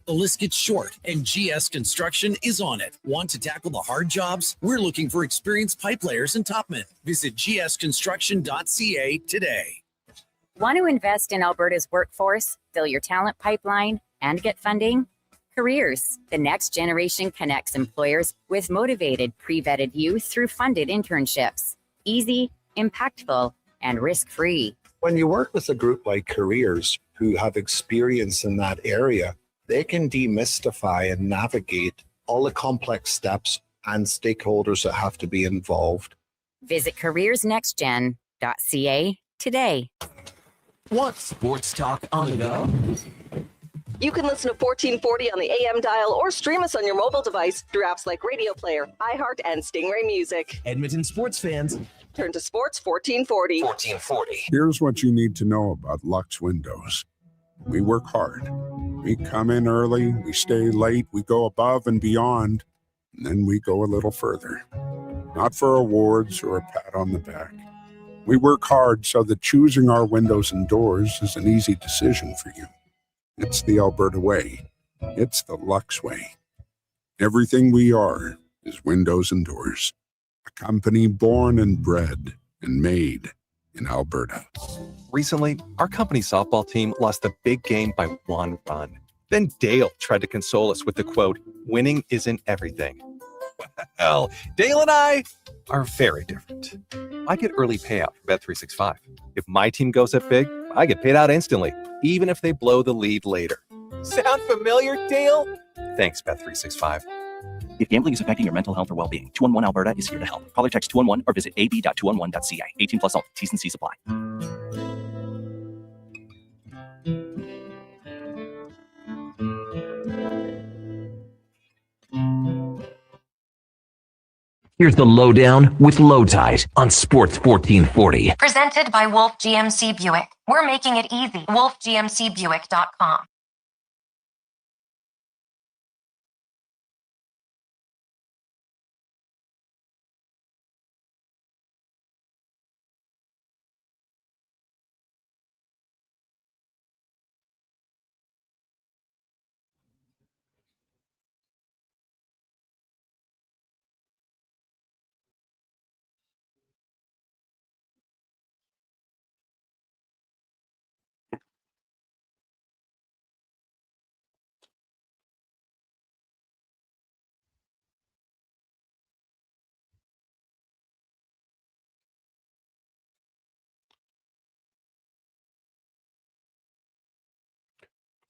The list gets short, and GS Construction is on it. Want to tackle the hard jobs? We're looking for experienced pipe layers and topmen. Visit gsconstruction.ca today. Want to invest in Alberta's workforce, fill your talent pipeline, and get funding? Careers, the next generation connects employers with motivated, pre-vetted youth through funded internships. Easy, impactful, and risk-free. When you work with a group like Careers who have experience in that area, they can demystify and navigate all the complex steps and stakeholders that have to be involved. Visit careersnextgen.ca today. Want sports talk on the go? You can listen to 1440 on the AM dial or stream us on your mobile device through apps like Radio Player, iHeart, and Stingray Music. Edmonton sports fans, turn to Sports 1440. 1440. Here's what you need to know about Lux Windows. We work hard. We come in early, we stay late, we go above and beyond, and then we go a little further. Not for awards or a pat on the back. We work hard so that choosing our windows and doors is an easy decision for you. It's the Alberta way. It's the Lux way. Everything we are is windows and doors. A company born and bred and made in Alberta. Recently, our company softball team lost a big game by 1 run. Then Dale tried to console us with the quote, "Winning isn't everything." Well, Dale and I are very different. I get early payout from Bet365. If my team goes up big, I get paid out instantly, even if they blow the lead later. Sound familiar, Dale? Thanks, Bet365. If gambling is affecting your mental health or well-being, 211 Alberta is here to help. Call or text 211 or visit ab.211.ca. 18 plus only. T's and C's apply. Here's the Lowdown with Lowetide on Sports 1440. Presented by Wolf GMC Buick. We're making it easy. WolfGMCBuick.com.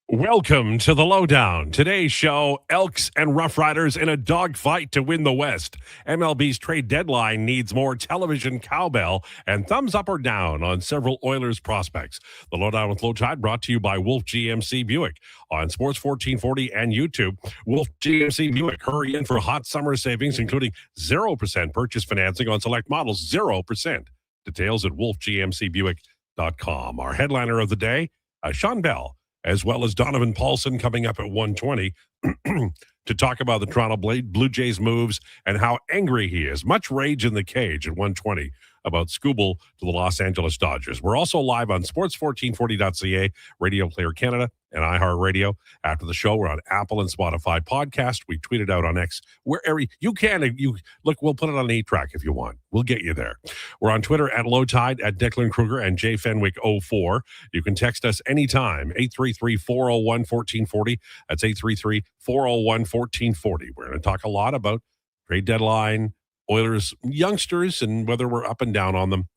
Welcome to the Lowdown. Today's show, Elks and Rough Riders in a dogfight to win the West. MLB's trade deadline needs more television cowbell and thumbs up or down on several Oilers prospects. The Lowdown with Lowetide brought to you by Wolf GMC Buick on Sports 1440 and YouTube. Wolf GMC Buick, hurry in for hot summer savings, including 0% purchase financing on select models, 0%. Details at wolfgmcbuick.com. Our headliner of the day, Sean Bell, as well as Donovan Paulson coming up at 1:20 to talk about the Toronto Blue Jays moves and how angry he is. Much rage in the cage at 1:20 about Skubal to the Los Angeles Dodgers. We're also live on sports1440.ca, Radio Player Canada, and iHeartRadio. After the show, we're on Apple and Spotify podcast. We tweet it out on X. Wherever you can, look, we'll put it on 8-track if you want. We'll get you there. We're on Twitter at Lowetide, at Declan Krueger, and JFenwick04. You can text us anytime, 833-401-1440. That's 833-401-1440. We're going to talk a lot about trade deadline, Oilers youngsters, and whether we're up and down on them.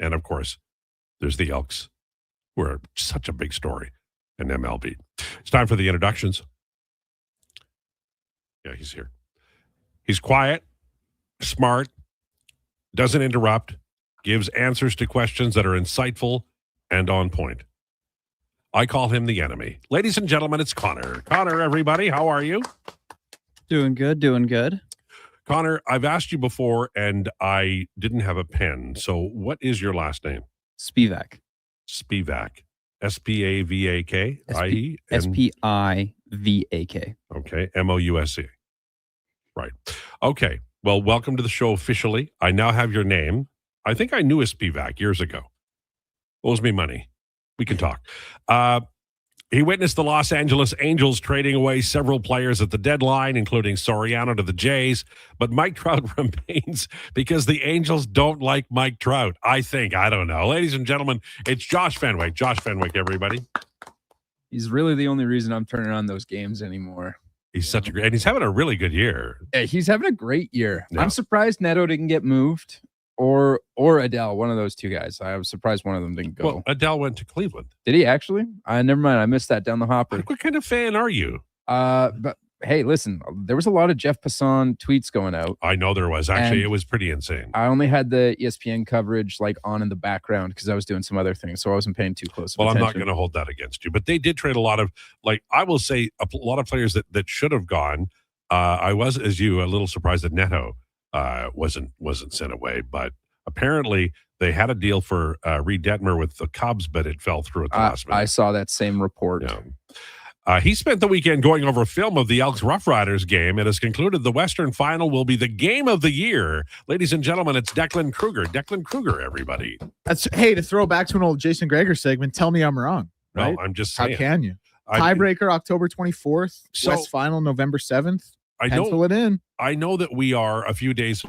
And, of course, there's the Elks. We're such a big story in MLB. It's time for the introductions. Yeah, he's here. He's quiet, smart, doesn't interrupt, gives answers to questions that are insightful and on point. I call him the enemy. Ladies and gentlemen, it's Connor. Connor, everybody, how are you? Doing good, doing good. Connor, I've asked you before, and I didn't have a pen. So what is your last name? Spivak. Spivak. S-P-A-V-A-K? S-P-I-V-A-K. Okay. M-O-U-S-E. Right. Okay. Well, welcome to the show officially. I now have your name. I think I knew a Spivak years ago. Owes me money. We can talk. He witnessed the Los Angeles Angels trading away several players at the deadline, including Soriano to the Jays. But Mike Trout remains because the Angels don't like Mike Trout. I think. I don't know. Ladies and gentlemen, it's Josh Fenwick. Josh Fenwick, everybody. He's really the only reason I'm turning on those games anymore. He's such a great, and he's having a really good year. Yeah, he's having a great year. Yeah. I'm surprised Neto didn't get moved or Adele, one of those two guys. I was surprised one of them didn't go. Well, Adele went to Cleveland. Did he actually? Never mind. I missed that down the hopper. What kind of fan are you? But hey, listen, there was a lot of Jeff Passan tweets going out. I know there was. Actually, And it was pretty insane. I only had the ESPN coverage like on in the background because I was doing some other things, so I wasn't paying too close. Well, I'm not attention. going to hold that against you, but they did trade a lot of, like, I will say a lot of players that should have gone. I was, as you, a little surprised that Neto wasn't sent away, but apparently they had a deal for Reed Detmer with the Cubs, but it fell through at the last minute. I saw that same report. Yeah. He spent the weekend going over film of the Elks Rough Riders game and has concluded the Western Final will be the game of the year. Ladies and gentlemen, it's Declan Krueger. Declan Krueger, everybody. Hey, to throw back to an old Jason Greger segment, tell me I'm wrong. Right? No, I'm just saying. How can you? Tiebreaker October 24th, So- West Final November 7th. I Pencil it in. I know that we are a few days,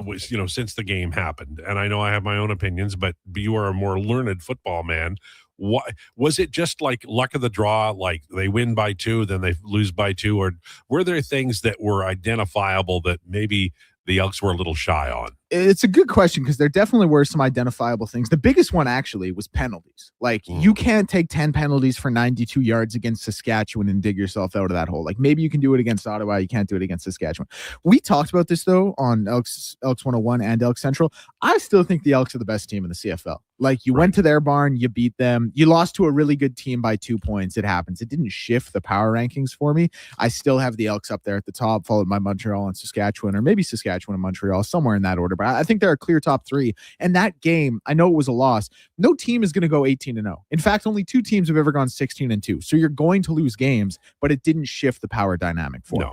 since the game happened, and I know I have my own opinions, but you are a more learned football man. What was it? Just like luck of the draw, like they win by 2, then they lose by 2, or were there things that were identifiable that maybe the Elks were a little shy on? It's a good question because there definitely were some identifiable things. The biggest one actually was penalties. Like you can't take 10 penalties for 92 yards against Saskatchewan and dig yourself out of that hole. Like maybe you can do it against Ottawa. You can't do it against Saskatchewan. We talked about this though on Elks 101 and Elks Central. I still think the Elks are the best team in the CFL. Like you went to their barn, you beat them. You lost to a really good team by 2 points. It happens. It didn't shift the power rankings for me. I still have the Elks up there at the top, followed by Montreal and Saskatchewan, or maybe Saskatchewan and Montreal, somewhere in that order. But I think they're a clear top 3. And that game, I know it was a loss. No team is going to go 18-0. In fact, only 2 teams have ever gone 16-2. So you're going to lose games, but it didn't shift the power dynamic for me.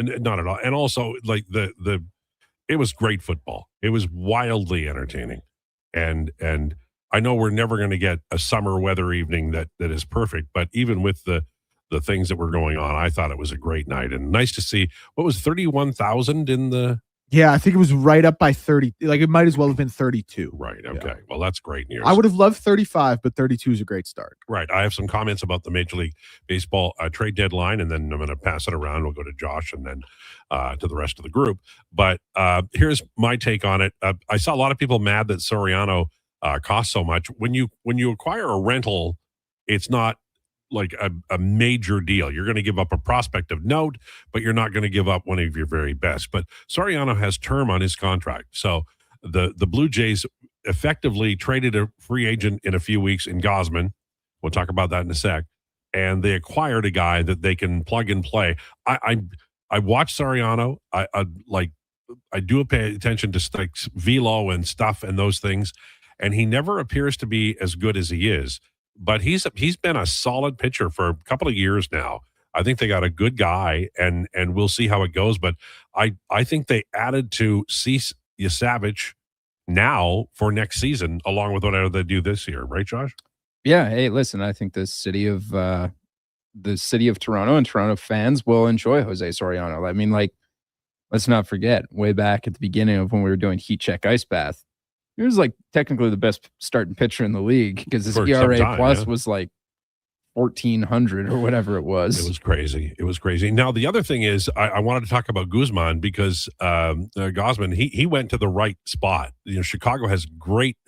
No, not at all. And also, like it was great football. It was wildly entertaining, and I know we're never going to get a summer weather evening that is perfect, but even with the things that were going on, I thought it was a great night and nice to see. What was 31,000 in the? Yeah, I think it was right up by 30. Like it might as well have been 32. Right. Okay. Well, that's great news. I would have loved 35, but 32 is a great start. Right. I have some comments about the Major League Baseball trade deadline, and then I'm going to pass it around. We'll go to Josh and then to the rest of the group. But here's my take on it. I saw a lot of people mad that Soriano costs so much. When you acquire a rental, it's not like a major deal. You're going to give up a prospect of note, but you're not going to give up one of your very best. But Soriano has term on his contract. So the Blue Jays effectively traded a free agent in a few weeks in Gosman. We'll talk about that in a sec. And they acquired a guy that they can plug and play. I watch Soriano. I do pay attention to like velo and stuff and those things. And he never appears to be as good as he is. But he's been a solid pitcher for a couple of years now. I think they got a good guy, and we'll see how it goes. But I think they added to Cease Yasavich now for next season, along with whatever they do this year, right, Josh? Yeah. Hey, listen, I think the city of Toronto and Toronto fans will enjoy Jose Soriano. I mean, like, let's not forget, way back at the beginning of when we were doing Heat Check Ice Bath, he was like technically the best starting pitcher in the league because his ERA plus was like 1,400 or whatever it was. It was crazy. It was crazy. Now, the other thing is I wanted to talk about Guzman because Gosman, he went to the right spot. Chicago has great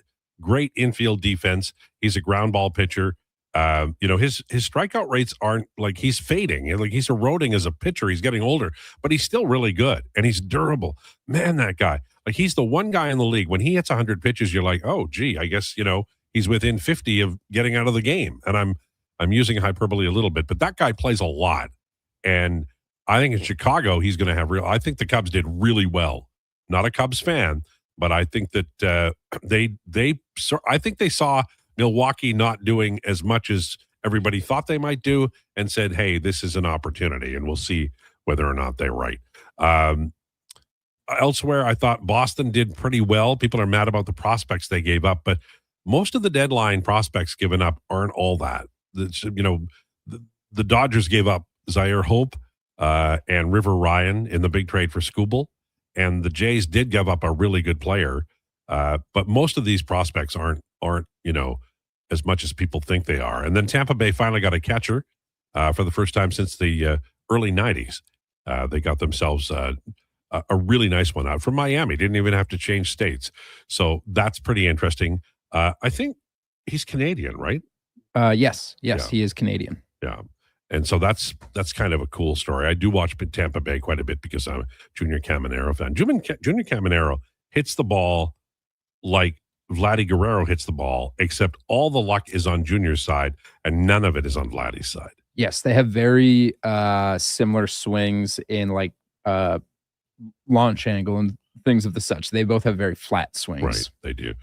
infield defense. He's a ground ball pitcher. His strikeout rates aren't like he's fading. Like he's eroding as a pitcher. He's getting older, but he's still really good and he's durable. Man, that guy. Like he's the one guy in the league. When he hits 100 pitches, you're like, oh, gee, I guess, he's within 50 of getting out of the game. And I'm using hyperbole a little bit, but that guy plays a lot. And I think in Chicago, he's going to have I think the Cubs did really well. Not a Cubs fan, but I think that I think they saw Milwaukee not doing as much as everybody thought they might do and said, hey, this is an opportunity, and we'll see whether or not they're right. Elsewhere, I thought Boston did pretty well. People are mad about the prospects they gave up, but most of the deadline prospects given up aren't all that. The the Dodgers gave up Zaire Hope and River Ryan in the big trade for Skubal, and the Jays did give up a really good player. But most of these prospects aren't as much as people think they are. And then Tampa Bay finally got a catcher for the first time since the early 90s. They got themselves a really nice one out from Miami. Didn't even have to change states. So that's pretty interesting. I think he's Canadian, right? Yes, Yeah. he is Canadian. Yeah. And so that's kind of a cool story. I do watch Tampa Bay quite a bit because I'm a Junior Caminero fan. Junior Caminero hits the ball like Vladdy Guerrero hits the ball, except all the luck is on Junior's side and none of it is on Vladdy's side. Yes, they have very similar swings in like launch angle and things of the such. They both have very flat swings. Right, they do.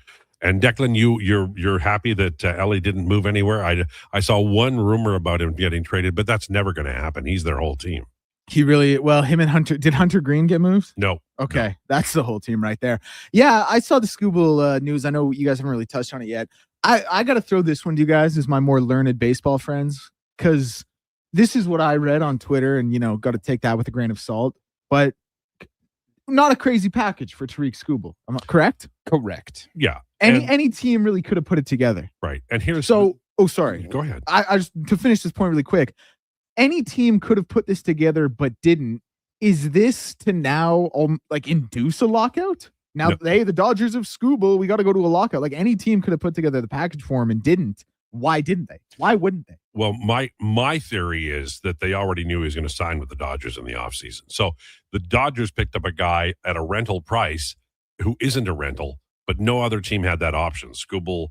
And Declan, you're happy that Ellie didn't move anywhere. I saw one rumor about him getting traded, but that's never going to happen. He's their whole team. Him and Hunter, did Hunter Green get moved? No. Okay, no. That's the whole team right there. Yeah, I saw the Skubal news. I know you guys haven't really touched on it yet. I got to throw this one to you guys as my more learned baseball friends, because this is what I read on Twitter, and got to take that with a grain of salt. But not a crazy package for Tariq Skubal. Am I correct? Correct. Yeah. Any team really could have put it together. Right. And here's sorry. Go ahead. I just to finish this point really quick. Any team could have put this together but didn't. Is this to now induce a lockout? Now, hey, the Dodgers of Skubal, we got to go to a lockout. Like, any team could have put together the package for him and didn't. Why didn't they? Why wouldn't they? Well, my theory is that they already knew he was going to sign with the Dodgers in the offseason. So the Dodgers picked up a guy at a rental price who isn't a rental, but no other team had that option. Skubal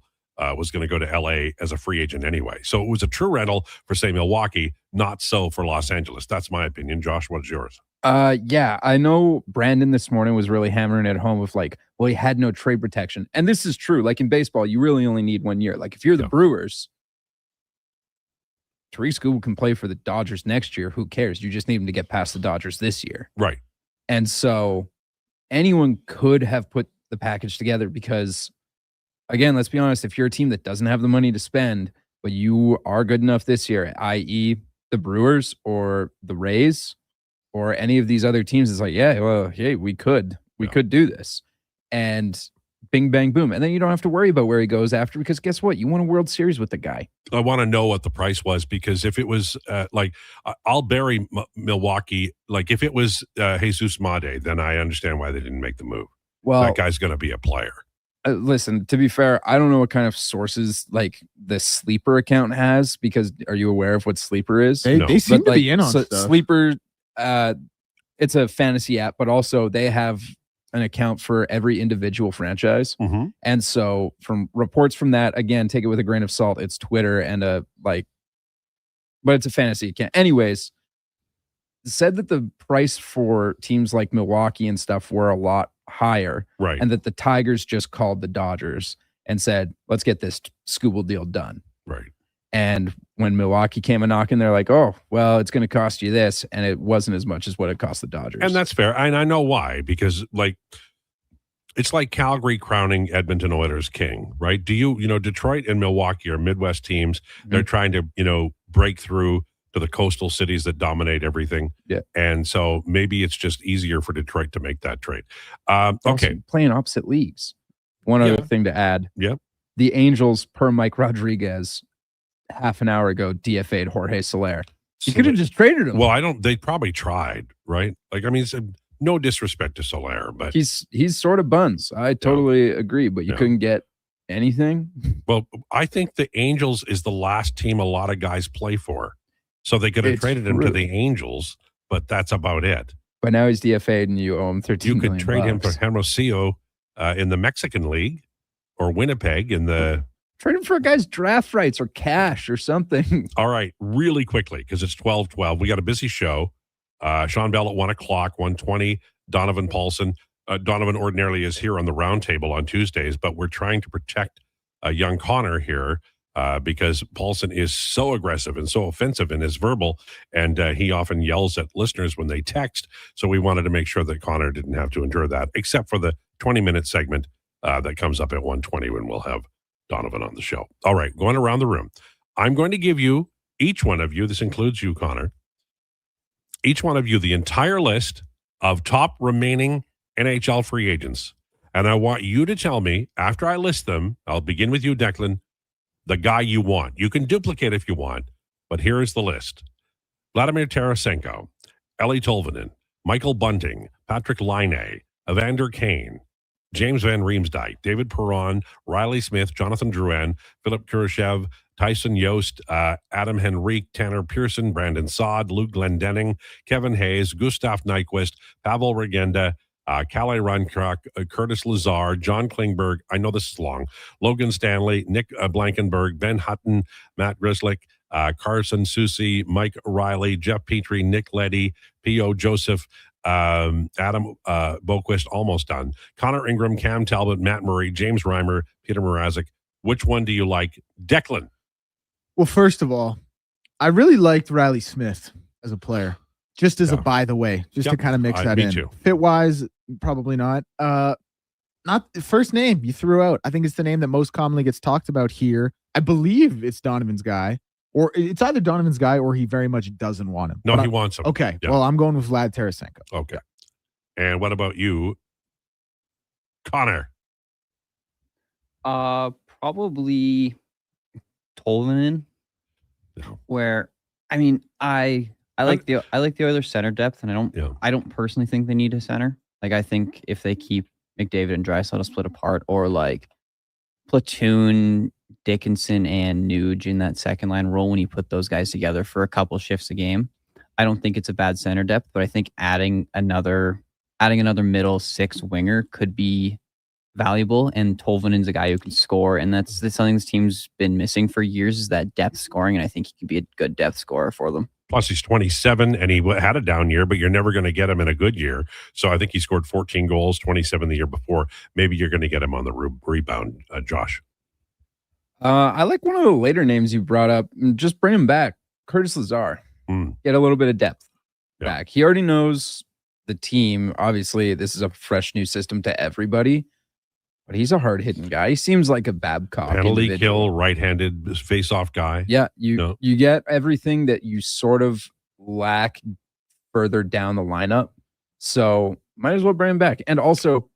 was going to go to L.A. as a free agent anyway. So it was a true rental for, say, Milwaukee, not so for Los Angeles. That's my opinion. Josh, what's yours? Yeah, I know Brandon this morning was really hammering it home with he had no trade protection. And this is true. Like in baseball, you really only need 1 year. Like if you're the Brewers, Tariq Skubal can play for the Dodgers next year. Who cares? You just need him to get past the Dodgers this year. Right. And so anyone could have put the package together because, again, let's be honest, if you're a team that doesn't have the money to spend, but you are good enough this year, i.e. the Brewers or the Rays, or any of these other teams, is we could do this, and bing, bang, boom. And then you don't have to worry about where he goes after, because guess what? You won a World Series with the guy. I want to know what the price was, because if it was I'll bury Milwaukee. Like if it was Jesus Made, then I understand why they didn't make the move. Well, that guy's going to be a player. Listen, to be fair, I don't know what kind of sources like the Sleeper account has, because are you aware of what Sleeper is? They seem to be in on stuff. Sleeper, it's a fantasy app, but also they have an account for every individual franchise. Mm-hmm. And so from reports from that, again, take it with a grain of salt. It's Twitter and but it's a fantasy account. Anyways, said that the price for teams like Milwaukee and stuff were a lot higher. Right. And that the Tigers just called the Dodgers and said, let's get this Skubal deal done. Right. And when Milwaukee came a knocking, they're like, oh, well, it's going to cost you this. And it wasn't as much as what it cost the Dodgers. And that's fair. And I know why, because it's like Calgary crowning Edmonton Oilers king, right? Detroit and Milwaukee are Midwest teams. Mm-hmm. They're trying to, break through to the coastal cities that dominate everything. Yeah. And so maybe it's just easier for Detroit to make that trade. Okay. Also playing opposite leagues. One other thing to add. Yeah. The Angels, per Mike Rodriguez, half an hour ago, DFA'd Jorge Soler. You could have just traded him. Well, they probably tried, right? No disrespect to Soler, but he's sort of buns. I totally agree, but you couldn't get anything. Well, I think the Angels is the last team a lot of guys play for. So they could have traded him to the Angels, but that's about it. But now he's DFA'd and you owe him $13 million. You could trade him for Hermosillo in the Mexican League, or Winnipeg in the... Trade him for a guy's draft rights or cash or something. All right, really quickly, because it's 12:12. We got a busy show. Sean Bell at 1 o'clock, 1:20. Donovan Paulson. Donovan ordinarily is here on the roundtable on Tuesdays, but we're trying to protect young Connor here because Paulson is so aggressive and so offensive in his verbal, and he often yells at listeners when they text. So we wanted to make sure that Connor didn't have to endure that, except for the 20-minute segment that comes up at 1:20 when we'll have Donovan on the show. All right, going around the room. I'm going to give you each one of you, this includes you, Connor, each one of you the entire list of top remaining NHL free agents. And I want you to tell me, after I list them, I'll begin with you, Declan, the guy you want. You can duplicate if you want, but here is the list. Vladimir Tarasenko, Ellie Tolvanen, Michael Bunting, Patrick Laine, Evander Kane, James Van Riemsdyk, David Perron, Riley Smith, Jonathan Drouin, Philip Kurashev, Tyson Yost, Adam Henrique, Tanner Pearson, Brandon Saad, Luke Glendening, Kevin Hayes, Gustav Nyquist, Pavel Regenda, Kalle Runkrok, Curtis Lazar, John Klingberg, I know this is long, Logan Stanley, Nick Blankenberg, Ben Hutton, Matt Grislick, Carson Soucy, Mike Riley, Jeff Petrie, Nick Leddy, P.O. Joseph, Adam Boquist, almost done. Connor Ingram, Cam Talbot, Matt Murray, James Reimer, Peter Mrazek. Which one do you like? Declan. Well, first of all, I really liked Riley Smith as a player. Just as a by the way, just to kind of mix that me in. too. Fit wise, probably not. Not the first name you threw out. I think it's the name that most commonly gets talked about here. I believe it's Donovan's guy, or it's either Donovan's guy or he very much doesn't want him. No, But he wants him. Okay, Yeah. well, I'm going with Vlad Tarasenko. Okay. And what about you, Connor? Probably Tolvanen. Where I mean, I like the Oilers center depth, and I don't personally think they need a center. Like, I think if they keep McDavid and Draisaitl split apart, or like platoon Dickinson and Nuge in that second line role when you put those guys together for a couple shifts a game, I don't think it's a bad center depth. But I think adding another middle six winger could be valuable, and Tolvanen's a guy who can score, and that's something this team's been missing for years, is that depth scoring, and I think he could be a good depth scorer for them. Plus, he's 27, and he had a down year, but you're never going to get him in a good year. So I think he scored 14 goals, 27 the year before. Maybe you're going to get him on the rebound, Josh. I like one of the later names you brought up. Just bring him back. Curtis Lazar. Get a little bit of depth back. He already knows the team. Obviously, this is a fresh new system to everybody. But he's a hard-hitting guy. He seems like a Babcock Penalty individual. kill, right-handed face-off guy. Yeah, you get everything that you sort of lack further down the lineup. So might as well bring him back. And also,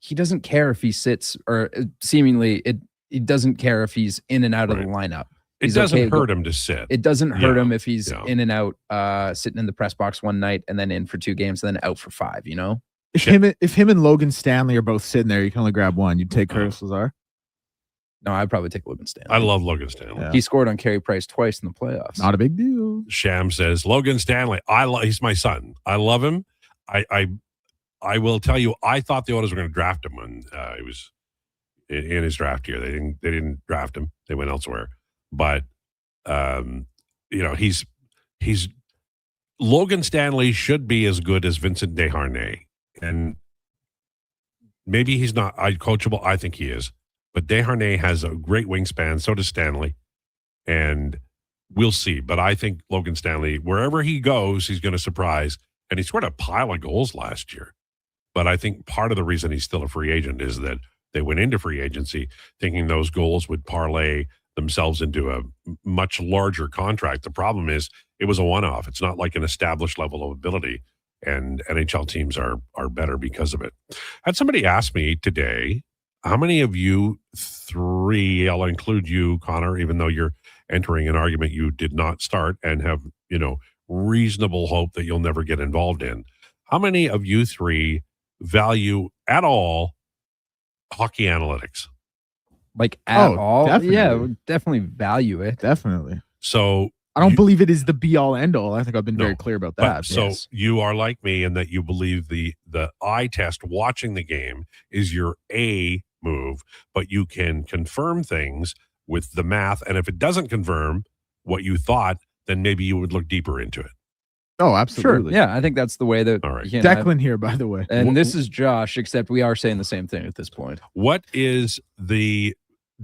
he doesn't care if he sits, or seemingly he doesn't care if he's in and out of the lineup. It doesn't hurt him to sit. It doesn't hurt him if he's in and out, sitting in the press box one night and then in for 2 games and then out for 5, you know? If him and Logan Stanley are both sitting there, you can only grab one. You'd take Curtis Lazar? No, I'd probably take Logan Stanley. I love Logan Stanley. Yeah. He scored on Carey Price twice in the playoffs. Not a big deal. Sham says, Logan Stanley, he's my son. I love him. I will tell you, I thought the Oilers were going to draft him when he was in his draft year. They didn't draft him. They went elsewhere. But he's Logan Stanley should be as good as Vincent Desharnais. And maybe he's not coachable. I think he is. But Desharnais has a great wingspan. So does Stanley. And we'll see. But I think Logan Stanley, wherever he goes, he's going to surprise. And he scored a pile of goals last year. But I think part of the reason he's still a free agent is that they went into free agency thinking those goals would parlay themselves into a much larger contract. The problem is it was a one-off. It's not like an established level of ability. And NHL teams are better because of it. Had somebody ask me today, how many of you three, I'll include you, Connor, even though you're entering an argument you did not start and have, reasonable hope that you'll never get involved in. How many of you three value at all hockey analytics? Like at all? Definitely. Yeah, definitely value it. Definitely. So I don't believe it is the be-all, end-all. I think I've been very clear about that. So you are like me in that you believe the eye test watching the game is your A move, but you can confirm things with the math. And if it doesn't confirm what you thought, then maybe you would look deeper into it. Oh, absolutely. Sure. Yeah, I think that's the way that. All right. Declan here, by the way. And this is Josh, except we are saying the same thing at this point. What is the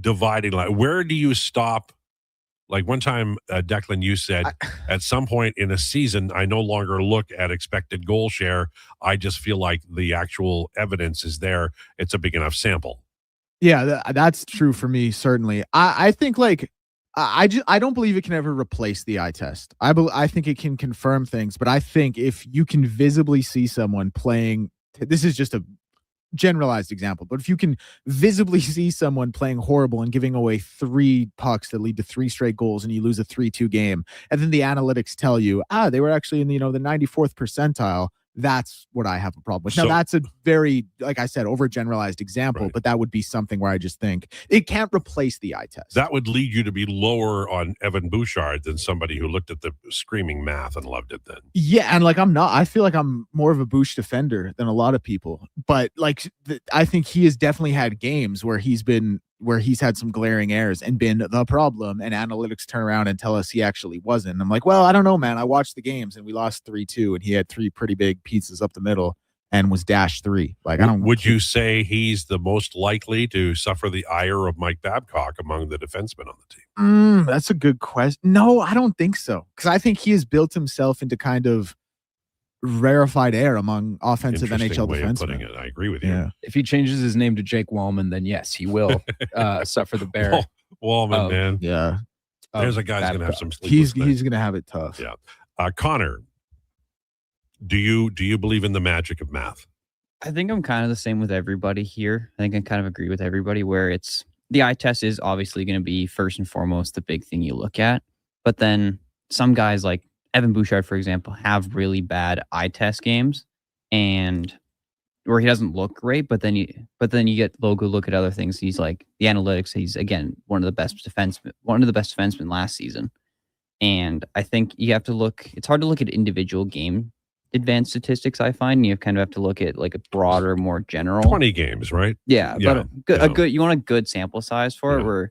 dividing line? Where do you stop? Like one time, Declan, you said at some point in a season, I no longer look at expected goal share. I just feel like the actual evidence is there. It's a big enough sample. Yeah, that's true for me, certainly. I think like I don't believe it can ever replace the eye test. I think it can confirm things, but I think if you can visibly see someone playing, this is just a generalized example, but if you can visibly see someone playing horrible and giving away 3 pucks that lead to 3 straight goals and you lose a 3-2 game, and then the analytics tell you, they were actually in the 94th percentile, that's what I have a problem with. Now, that's a very, like I said, overgeneralized example, but that would be something where I just think it can't replace the eye test. That would lead you to be lower on Evan Bouchard than somebody who looked at the screaming math and loved it then. Yeah, and like I feel like I'm more of a Bouch defender than a lot of people, but like I think he has definitely had games where he's had some glaring errors and been the problem, and analytics turn around and tell us he actually wasn't. I'm like, well, I don't know, man. I watched the games and we lost 3-2 and he had 3 pretty big pizzas up the middle and was -3. Like, Would you say he's the most likely to suffer the ire of Mike Babcock among the defensemen on the team? That's a good question. No, I don't think so. Because I think he has built himself into kind of rarefied air among offensive NHL defensemen. I agree with you. Yeah. If he changes his name to Jake Wallman, then yes, he will suffer the bear. Wallman, man. Yeah. There's a guy's going to have some sleep. He's going to have it tough. Yeah. Connor, do you believe in the magic of math? I think I'm kind of the same with everybody here. I think I kind of agree with everybody where it's the eye test is obviously going to be first and foremost the big thing you look at. But then some guys like Evan Bouchard, for example, have really bad eye test games and where he doesn't look great, but then you get Logo look at other things. He's like the analytics. He's again one of the best defensemen last season. And I think you have to look, it's hard to look at individual game advanced statistics, I find. You kind of have to look at like a broader, more general 20 games, right? Yeah. But you want a good sample size for it where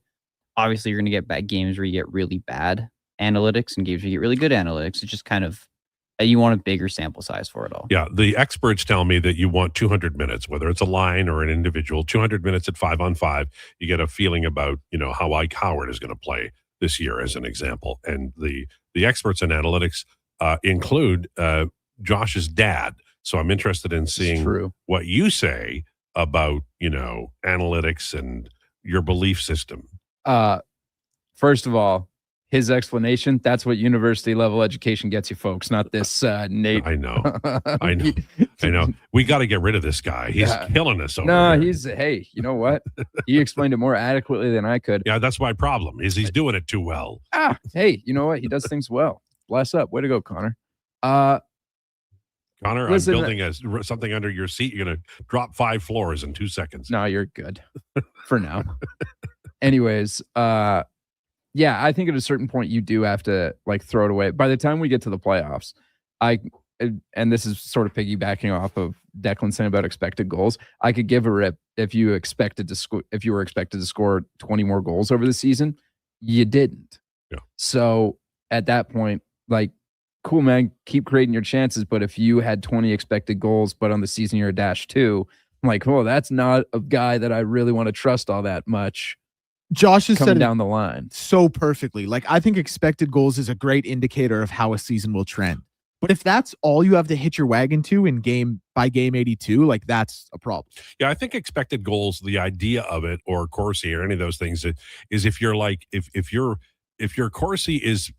obviously you're going to get bad games where you get really bad analytics and games where you get really good analytics. It's just kind of you want a bigger sample size for it all. Yeah, the experts tell me that you want 200 minutes, whether it's a line or an individual, 200 minutes at 5-on-5. You get a feeling about, how Ike Howard is going to play this year as an example. And the experts in analytics include Josh's dad. So I'm interested in seeing what you say about, analytics and your belief system. First of all, his explanation, that's what university level education gets you, folks, not this Nate. I know. We got to get rid of this guy. He's killing us over here. Hey, you know what? He explained it more adequately than I could. Yeah, that's my problem, is he's doing it too well. Hey, you know what? He does things well. Bless up. Way to go, Connor. Connor, listen, I'm building something under your seat. You're going to drop 5 floors in 2 seconds. No, you're good for now. Anyways, yeah, I think at a certain point you do have to throw it away. By the time we get to the playoffs, and this is sort of piggybacking off of Declan saying about expected goals, I could give a rip if you were expected to score 20 more goals over the season. You didn't. Yeah. So at that point, cool, man, keep creating your chances. But if you had 20 expected goals, but on the season you're a -2, I'm like, well, that's not a guy that I really want to trust all that much. Josh has said down the line so perfectly. I think expected goals is a great indicator of how a season will trend. But if that's all you have to hitch your wagon to in game 82, that's a problem. Yeah, I think expected goals, the idea of it, or Corsi or any of those things, is if you're if your Corsi is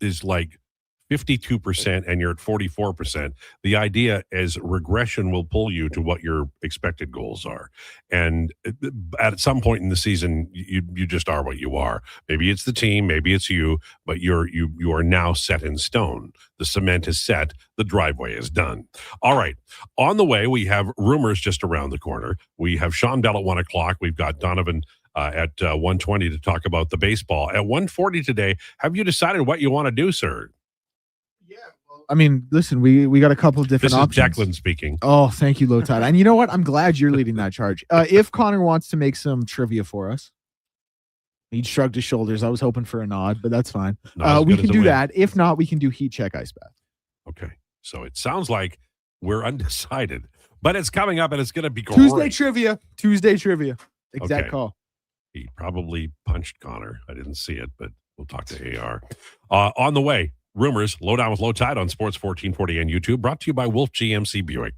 52% and you're at 44%, the idea is regression will pull you to what your expected goals are. And at some point in the season, you just are what you are. Maybe it's the team, maybe it's you, but you are now set in stone. The cement is set. The driveway is done. All right. On the way, we have rumors just around the corner. We have Sean Bell at 1 o'clock. We've got Donovan at 1:20 to talk about the baseball. At 1:40 today, have you decided what you want to do, sir? I mean, listen, we got a couple of different options. This is Declan speaking. Oh, thank you, Lowetide. And you know what? I'm glad you're leading that charge. If Connor wants to make some trivia for us, he shrugged his shoulders. I was hoping for a nod, but that's fine. We can do that. If not, we can do heat check ice bath. Okay. So it sounds like we're undecided, but it's coming up and it's going to be great. Tuesday trivia. Exact call. He probably punched Connor. I didn't see it, but we'll talk to AR. On the way, rumors, Lowdown with Lowetide on Sports 1440 and YouTube, brought to you by Wolf GMC Buick.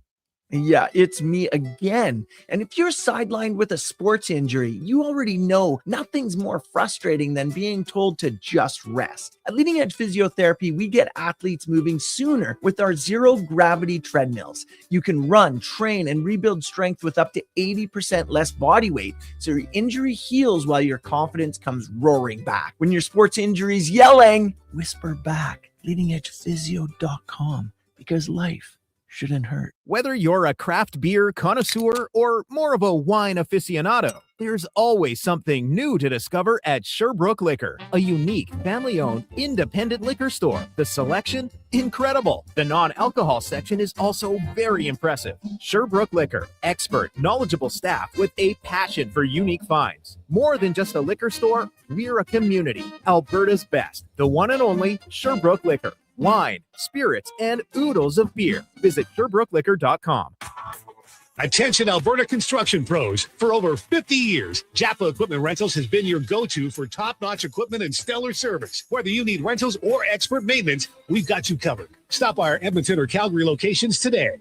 Yeah, it's me again. And if you're sidelined with a sports injury, you already know nothing's more frustrating than being told to just rest. At Leading Edge Physiotherapy, we get athletes moving sooner with our zero gravity treadmills. You can run, train, and rebuild strength with up to 80% less body weight, so your injury heals while your confidence comes roaring back. When your sports injury's yelling, whisper back, leadingedgephysio.com, because life shouldn't hurt. Whether you're a craft beer connoisseur or more of a wine aficionado, there's always something new to discover at Sherbrooke Liquor, a unique, family-owned, independent liquor store. The selection, incredible. The non-alcohol section is also very impressive. Sherbrooke Liquor, expert, knowledgeable staff with a passion for unique finds. More than just a liquor store, we're a community. Alberta's best, the one and only Sherbrooke Liquor. Wine, spirits, and oodles of beer. Visit SherbrookeLiquor.com. Attention Alberta construction pros. For over 50 years, Jaffa Equipment Rentals has been your go-to for top-notch equipment and stellar service. Whether you need rentals or expert maintenance, we've got you covered. Stop by our Edmonton or Calgary locations today.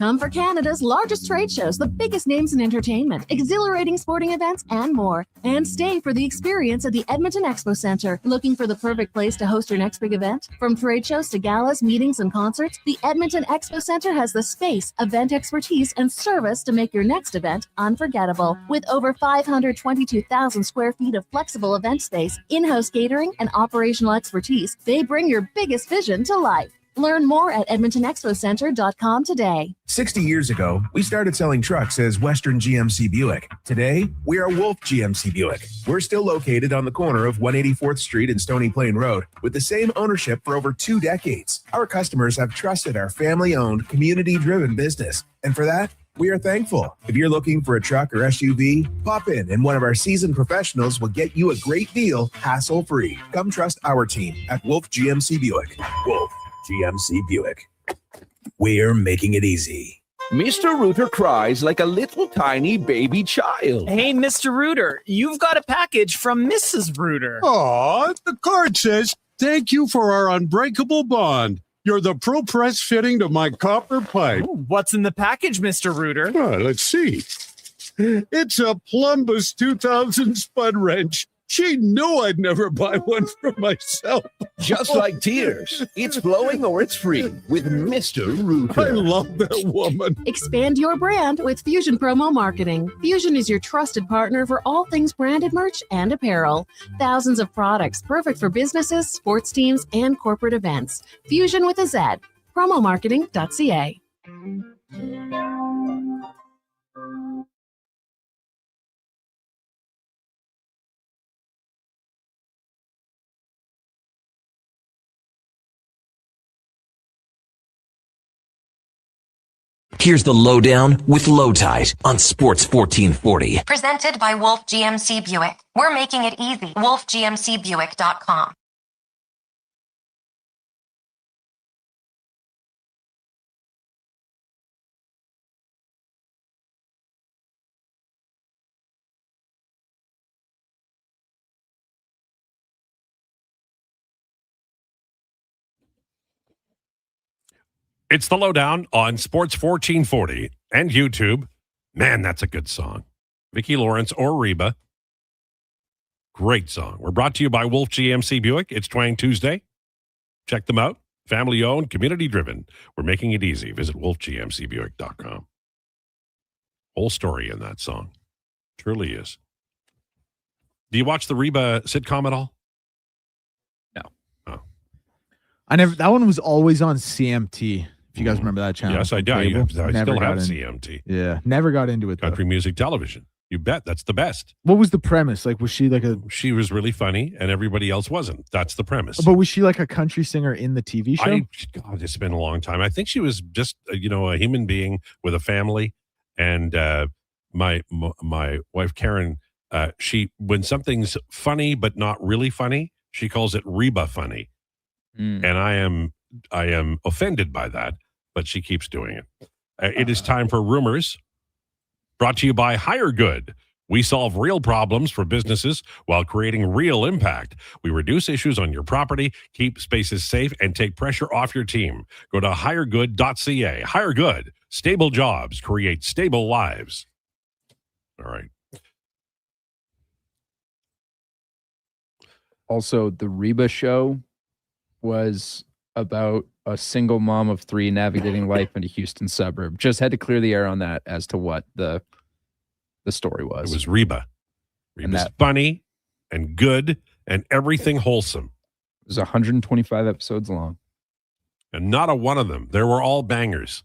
Come for Canada's largest trade shows, the biggest names in entertainment, exhilarating sporting events, and more. And stay for the experience at the Edmonton Expo Centre. Looking for the perfect place to host your next big event? From trade shows to galas, meetings, and concerts, the Edmonton Expo Centre has the space, event expertise, and service to make your next event unforgettable. With over 522,000 square feet of flexible event space, in-house catering, and operational expertise, they bring your biggest vision to life. Learn more at EdmontonExpoCenter.com today. 60 years ago, we started selling trucks as Western GMC Buick. Today, we are Wolf GMC Buick. We're still located on the corner of 184th Street and Stony Plain Road with the same ownership for over 2 decades. Our customers have trusted our family-owned, community-driven business. And for that, we are thankful. If you're looking for a truck or SUV, pop in and one of our seasoned professionals will get you a great deal, hassle-free. Come trust our team at Wolf GMC Buick. Wolf GMC Buick. We're making it easy. Mr. Rooter cries like a little tiny baby child. Hey, Mr. Rooter, you've got a package from Mrs. Rooter. Aw, the card says, "Thank you for our unbreakable bond. You're the pro press fitting to my copper pipe." Ooh, what's in the package, Mr. Rooter? Let's see. It's a Plumbus 2000 spud wrench. She knew I'd never buy one for myself. Just like tears. It's flowing or it's free with Mr. Rooter. I love that woman. Expand your brand with Fusion Promo Marketing. Fusion is your trusted partner for all things branded merch and apparel. Thousands of products perfect for businesses, sports teams, and corporate events. Fusion with a Z. Promomarketing.ca. Here's the Lowdown with Lowetide on Sports 1440. Presented by Wolf GMC Buick. We're making it easy. WolfGMCBuick.com. It's the Lowdown on Sports 1440 and YouTube. Man, that's a good song. Vicki Lawrence or Reba. Great song. We're brought to you by Wolf GMC Buick. It's Twang Tuesday. Check them out. Family owned, community driven. We're making it easy. Visit wolfgmcbuick.com. Whole story in that song. Truly is. Do you watch the Reba sitcom at all? No. Oh. That one was always on CMT. If you guys remember that channel. Yes, I do. I still have CMT. Yeah. Never got into it. Country music television. You bet. That's the best. What was the premise? Like, was she like a... She was really funny and everybody else wasn't. That's the premise. But was she like a country singer in the TV show? God, it's been a long time. I think she was just, a human being with a family. And my wife, Karen, when something's funny but not really funny, she calls it Reba funny. And I am offended by that, but she keeps doing it. It is time for Rumors, brought to you by Hire Good. We solve real problems for businesses while creating real impact. We reduce issues on your property, keep spaces safe, and take pressure off your team. Go to hiregood.ca. Hire Good. Stable jobs create stable lives. All right. Also, the Reba show was about a single mom of 3 navigating life in a Houston suburb. Just had to clear the air on that as to what the story was. It was Reba. Reba's funny and good and everything wholesome. It was 125 episodes long. And not a one of them. They were all bangers.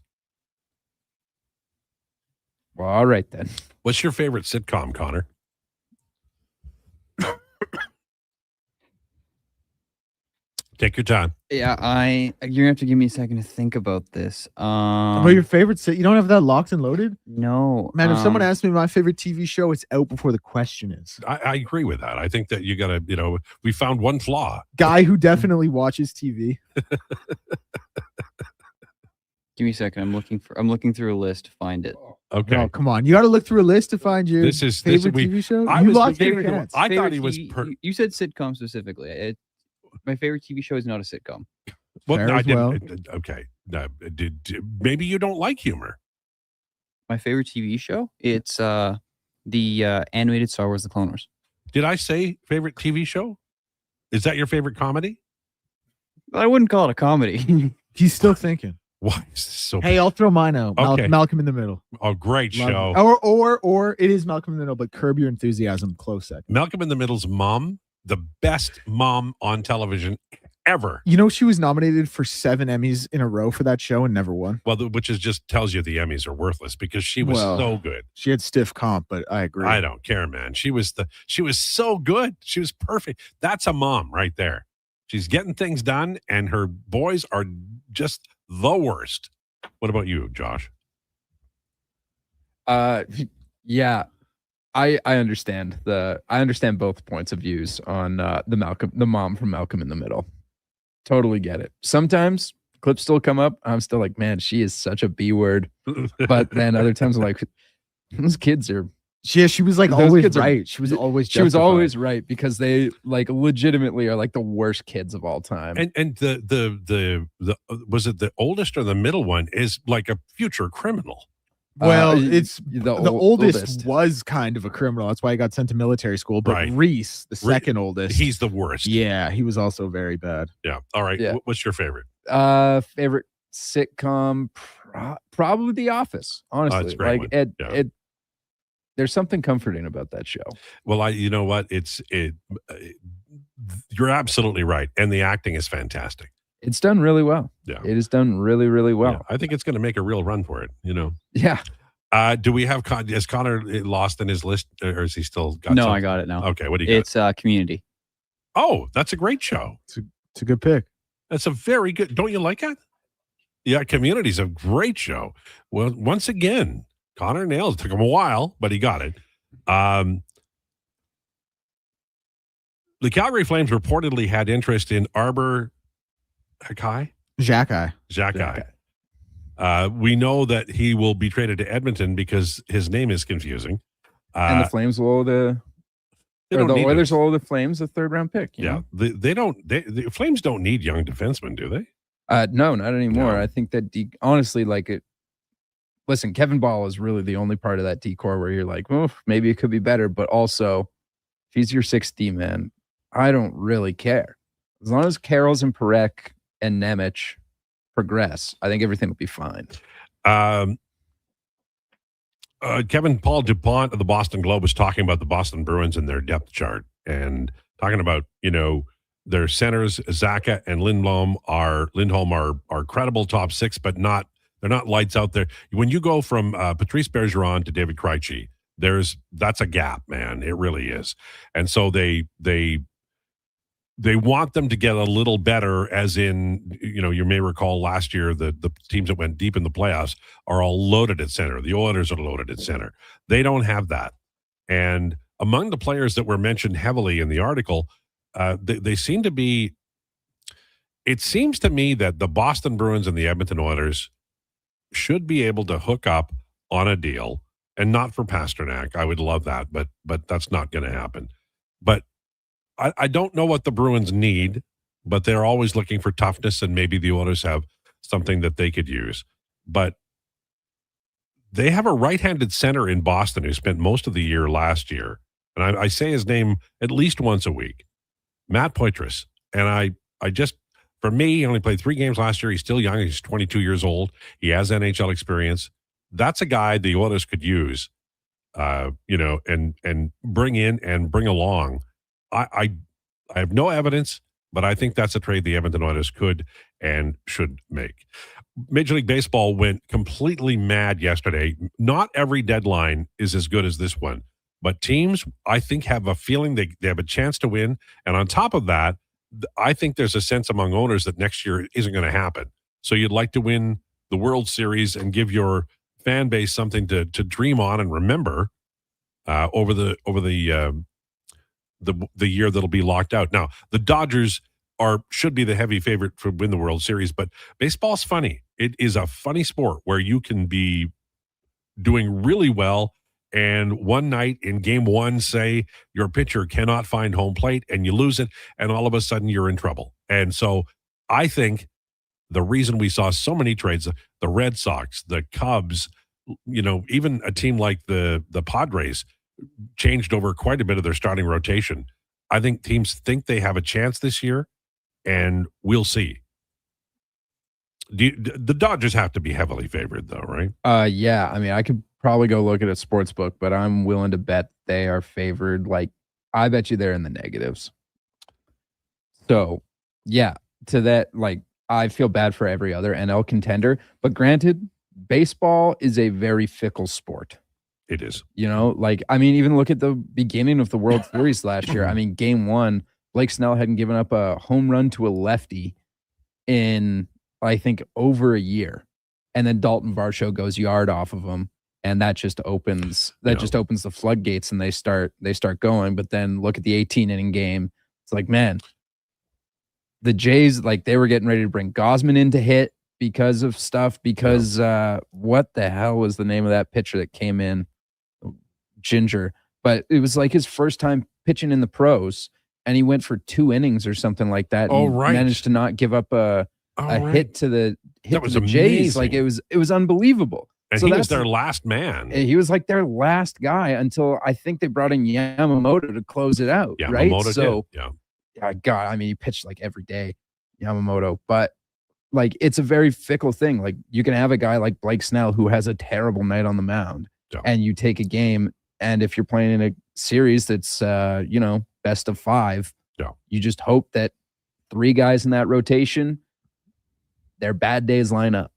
Well, all right then. What's your favorite sitcom, Connor? Take your time. Yeah, you're gonna have to give me a second to think about this. About your favorite you don't have that locked and loaded? No. Man, if someone asked me my favorite TV show, it's out before the question is. I agree with that. I think that you gotta, we found one flaw. Guy who definitely watches TV. Give me a second. I'm looking through a list to find it. Okay. Oh, come on. You got to look through a list to find your favorite TV show. You lost your chance. I thought he was. You said sitcom specifically. My favorite TV show is not a sitcom. Well, Fair I as didn't. Okay. Maybe you don't like humor. My favorite TV show? It's the animated Star Wars: The Clone Wars. Did I say favorite TV show? Is that your favorite comedy? I wouldn't call it a comedy. He's still thinking. Why is this so? Hey, I'll throw mine out. Okay. Malcolm in the Middle. Oh, great Love show. it. Or it is Malcolm in the Middle, but Curb Your Enthusiasm, close second. Malcolm in the Middle's mom, the best mom on television ever. You know, she was nominated for 7 Emmys in a row for that show and never won. Well, which is just tells you the Emmys are worthless because she was so good. She had stiff comp, but I agree. I don't care, man. She was so good. She was perfect. That's a mom right there. She's getting things done, and her boys are just the worst. What about you, Josh? Yeah. I understand both points of views on the mom from Malcolm in the Middle. Totally get it. Sometimes clips still come up. I'm still like, man, she is such a B word. But then other times I'm like, those kids are. She was like always right. She was always justified. She was always right because they like legitimately are like the worst kids of all time. And the was it the oldest or the middle one is like a future criminal. Well, it's the oldest was kind of a criminal. That's why he got sent to military school. But Right. Reese, the second oldest, He's the worst. yeah, he was also very bad. Yeah. All right. Yeah. What's your favorite? Favorite sitcom, probably The Office. Honestly, it's a great like one. Yeah. there's something comforting about that show. Well, you know what? You're absolutely right, and the acting is fantastic. It's done really well. Yeah. It is done really, really well. Yeah, I think it's going to make a real run for it. Yeah. Do we have? Is Connor lost in his list, or is he still got? No, something? I got it now. Okay, what do you got? It's Community. Oh, that's a great show. It's a good pick. That's a very good. Don't you like it? Yeah, Community's a great show. Well, once again, Connor nails it. Took him a while, but he got it. The Calgary Flames reportedly had interest in Arbor Hakai? Xhekaj. We know that he will be traded to Edmonton because his name is confusing. And the Flames will owe the Oilers will owe the Flames a 3rd-round pick. You know? The Flames don't need young defensemen, do they? No, not anymore. No. I think that honestly, listen, Kevin Ball is really the only part of that decor where you're like, oh, maybe it could be better. But also, if he's your 6D man, I don't really care. As long as Carroll's and Parekh and Nemec progress, I think everything will be fine. Kevin Paul DuPont of the Boston Globe was talking about the Boston Bruins and their depth chart and talking about, their centers, Zaka and Lindholm are credible top 6, but they're not lights out there. When you go from Patrice Bergeron to David Krejci, that's a gap, man. It really is. And so they want them to get a little better, as in, you may recall last year the teams that went deep in the playoffs are all loaded at center. The Oilers are loaded at center. They don't have that. And among the players that were mentioned heavily in the article, they seem to be, it seems to me that the Boston Bruins and the Edmonton Oilers should be able to hook up on a deal and not for Pasternak. I would love that, but that's not going to happen. But I don't know what the Bruins need, but they're always looking for toughness, and maybe the Oilers have something that they could use. But they have a right-handed center in Boston who spent most of the year last year, and I say his name at least once a week, Matt Poitras. And I just, for me, he only played 3 games last year. He's still young. He's 22 years old. He has NHL experience. That's a guy the Oilers could use, and bring in and bring along. I have no evidence, but I think that's a trade the Edmonton Oilers could and should make. Major League Baseball went completely mad yesterday. Not every deadline is as good as this one, but teams, I think, have a feeling they have a chance to win. And on top of that, I think there's a sense among owners that next year isn't going to happen. So you'd like to win the World Series and give your fan base something to dream on and remember over the year that'll be locked out. Now, the Dodgers should be the heavy favorite to win the World Series, but baseball's funny. It is a funny sport where you can be doing really well, and one night in game 1, say your pitcher cannot find home plate and you lose it, and all of a sudden you're in trouble. And so I think the reason we saw so many trades, the Red Sox, the Cubs, even a team like the Padres changed over quite a bit of their starting rotation. I think teams think they have a chance this year, and we'll see. The Dodgers have to be heavily favored, though, right? Yeah. I mean, I could probably go look at a sports book, but I'm willing to bet they are favored. Like, I bet you they're in the negatives. So, yeah, to that, like, I feel bad for every other NL contender. But granted, baseball is a very fickle sport. It is. I mean, even look at the beginning of the World Series last year. I mean, game 1, Blake Snell hadn't given up a home run to a lefty in, I think, over a year. And then Dalton Varsho goes yard off of him. And that just opens the floodgates, and they start going. But then look at the 18-inning game. It's like, man, the Jays, like, they were getting ready to bring Gausman in to hit because of stuff. Because what the hell was the name of that pitcher that came in? Ginger. But it was like his first time pitching in the pros, and he went for 2 innings or something like that. Oh, and right. Managed to not give up a hit to the Jays. Amazing. Like, it was unbelievable. And So he was that's their last man. He was like their last guy until I think they brought in Yamamoto to close it out. Right. Yamamoto So did. yeah, God, I mean, he pitched like every day, Yamamoto, but like, it's a very fickle thing. Like, you can have a guy like Blake Snell who has a terrible night on the mound, and you take a game, and if you're playing in a series that's best of 5, you just hope that 3 guys in that rotation, their bad days line up.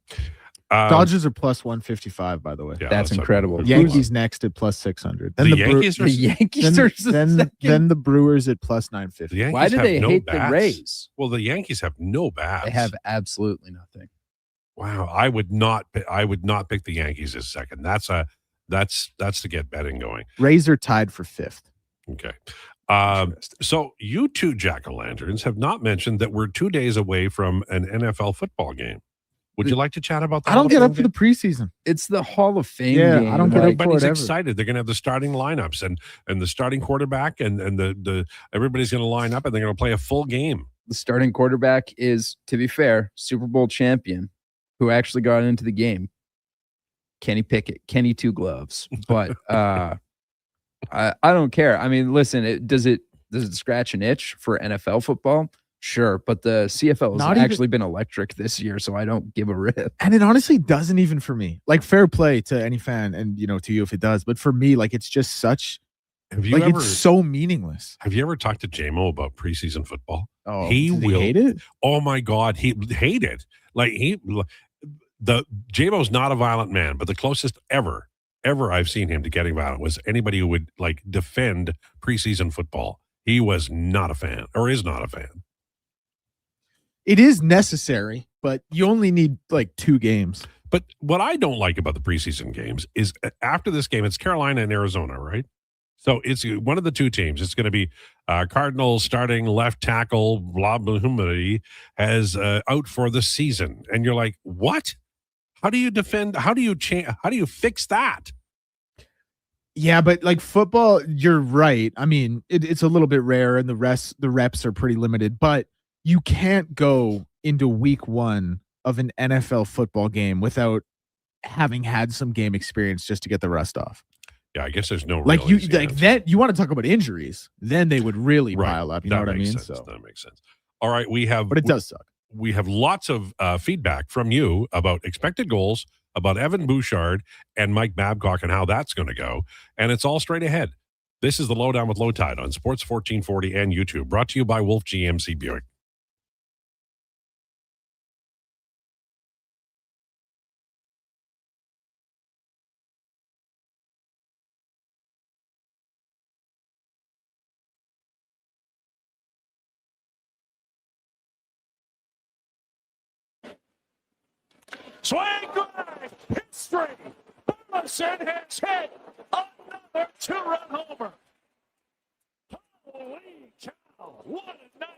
Dodgers are plus 155, by the way. Yeah, that's incredible. Yankees next at plus 600. Then the Yankees are then the Brewers at plus 950. Why do they hate the Rays? Well, the Yankees have no bats. They have absolutely nothing. Wow, I would not pick the Yankees as second. That's to get betting going. Rays are tied for 5th. Okay. So you two jack-o'-lanterns have not mentioned that we're 2 days away from an NFL football game. Would you like to chat about that? I don't get up for the preseason. It's the Hall of Fame Yeah, game. I don't get up for it Everybody's ever. excited. They're going to have the starting lineups and the starting quarterback and the everybody's going to line up and they're going to play a full game. The starting quarterback is, to be fair, Super Bowl champion who actually got into the game. Kenny Pickett, Kenny Two Gloves. But I don't care. I mean, listen, does it scratch an itch for NFL football? Sure, but the CFL has actually been electric this year, so I don't give a rip. And it honestly doesn't even for me. Like, fair play to any fan, and to you if it does. But for me, like, it's just such. It's so meaningless. Have you ever talked to JMO about preseason football? Oh, he does he will hate it? Oh my God, he hate it. Like the JMO's not a violent man, but the closest ever I've seen him to getting violent was anybody who would like defend preseason football. He was not a fan, or is not a fan. It is necessary, but you only need like 2 games. But what I don't like about the preseason games is after this game, it's Carolina and Arizona, right? So it's one of the 2 teams. It's going to be Cardinals starting left tackle, blah, blah, blah, has out for the season. And you're like, what? How do you defend? How do you change? How do you fix that? Yeah, but like football, you're right. I mean, it's a little bit rare, and the reps are pretty limited. But you can't go into week 1 of an NFL football game without having had some game experience just to get the rust off. Yeah, I guess there's no like real you easy like answer. that. You want to talk about injuries? Then they would really Right. pile up. You That know what I makes mean? sense. So That makes sense. All right, but it does suck. We have lots of feedback from you about expected goals, about Evan Bouchard and Mike Babcock and how that's going to go. And it's all straight ahead. This is the Lowdown with Lowetide on Sports 1440 and YouTube, brought to you by Wolf GMC Buick. Swing drive, history. Emerson has hit another 2-run homer. Holy cow, what a night.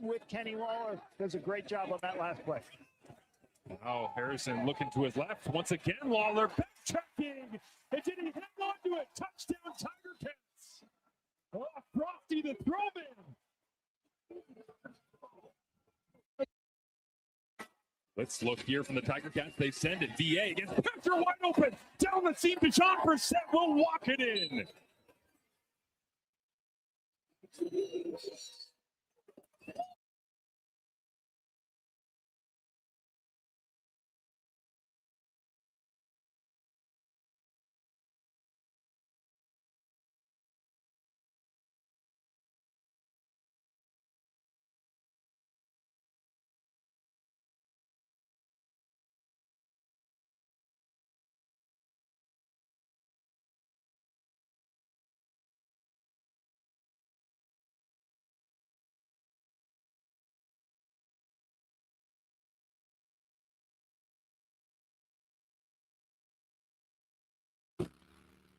With Kenny Waller, does a great job on that last play. Now Harrison looking to his left. Once again, Waller backtracking. And did he hang on to it? Touchdown, Tiger Cats. Oh, Frosty the throwman. Let's look here from the Tiger Cats. They send it. VA against Picture wide open. Down the seam to John Brissett. Will walk it in.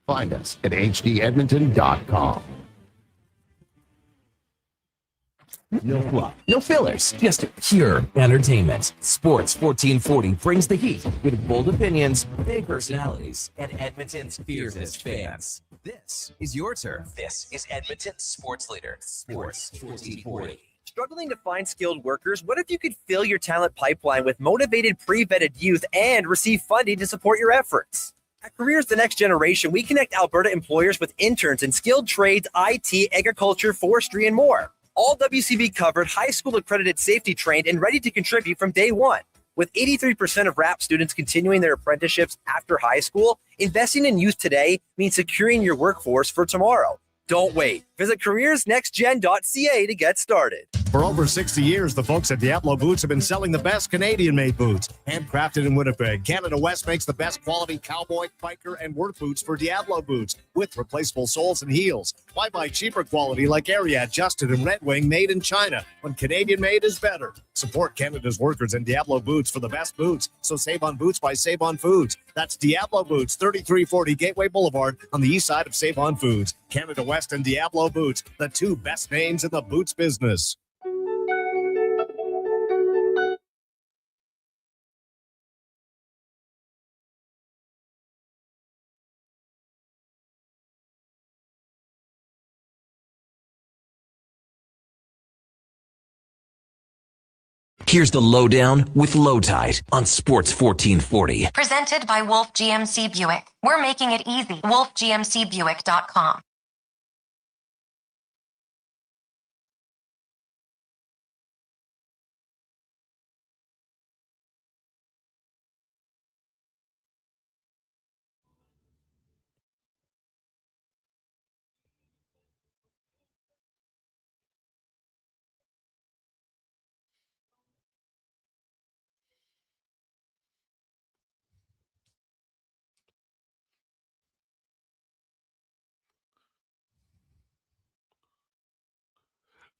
Find us at hdedmonton.com. No fluff, no fillers, just pure entertainment. Sports 1440 brings the heat with bold opinions, big personalities, and Edmonton's fiercest fans. This is your turf. This is Edmonton's sports leader, Sports 1440. Struggling to find skilled workers? What if you could fill your talent pipeline with motivated, pre-vetted youth and receive funding to support your efforts? At Careers the Next Generation, we connect Alberta employers with interns in skilled trades, IT, agriculture, forestry, and more. All WCB covered, high school accredited, safety trained, and ready to contribute from day one. With 83% of RAP students continuing their apprenticeships after high school, investing in youth today means securing your workforce for tomorrow. Don't wait. Visit careersnextgen.ca to get started. For over 60 years, the folks at Diablo Boots have been selling the best Canadian-made boots. Handcrafted in Winnipeg, Canada West makes the best quality cowboy, biker, and work boots for Diablo Boots with replaceable soles and heels. Why buy cheaper quality like Ariat, Justin, and Red Wing made in China when Canadian-made is better? Support Canada's workers and Diablo Boots for the best boots. So save on boots by Save On Foods. That's Diablo Boots, 3340 Gateway Boulevard on the east side of Save On Foods. Canada West and Diablo Boots, the two best names in the boots business. Here's the Lowdown with Lowetide on Sports 1440. Presented by Wolf GMC Buick. We're making it easy. WolfGMCBuick.com.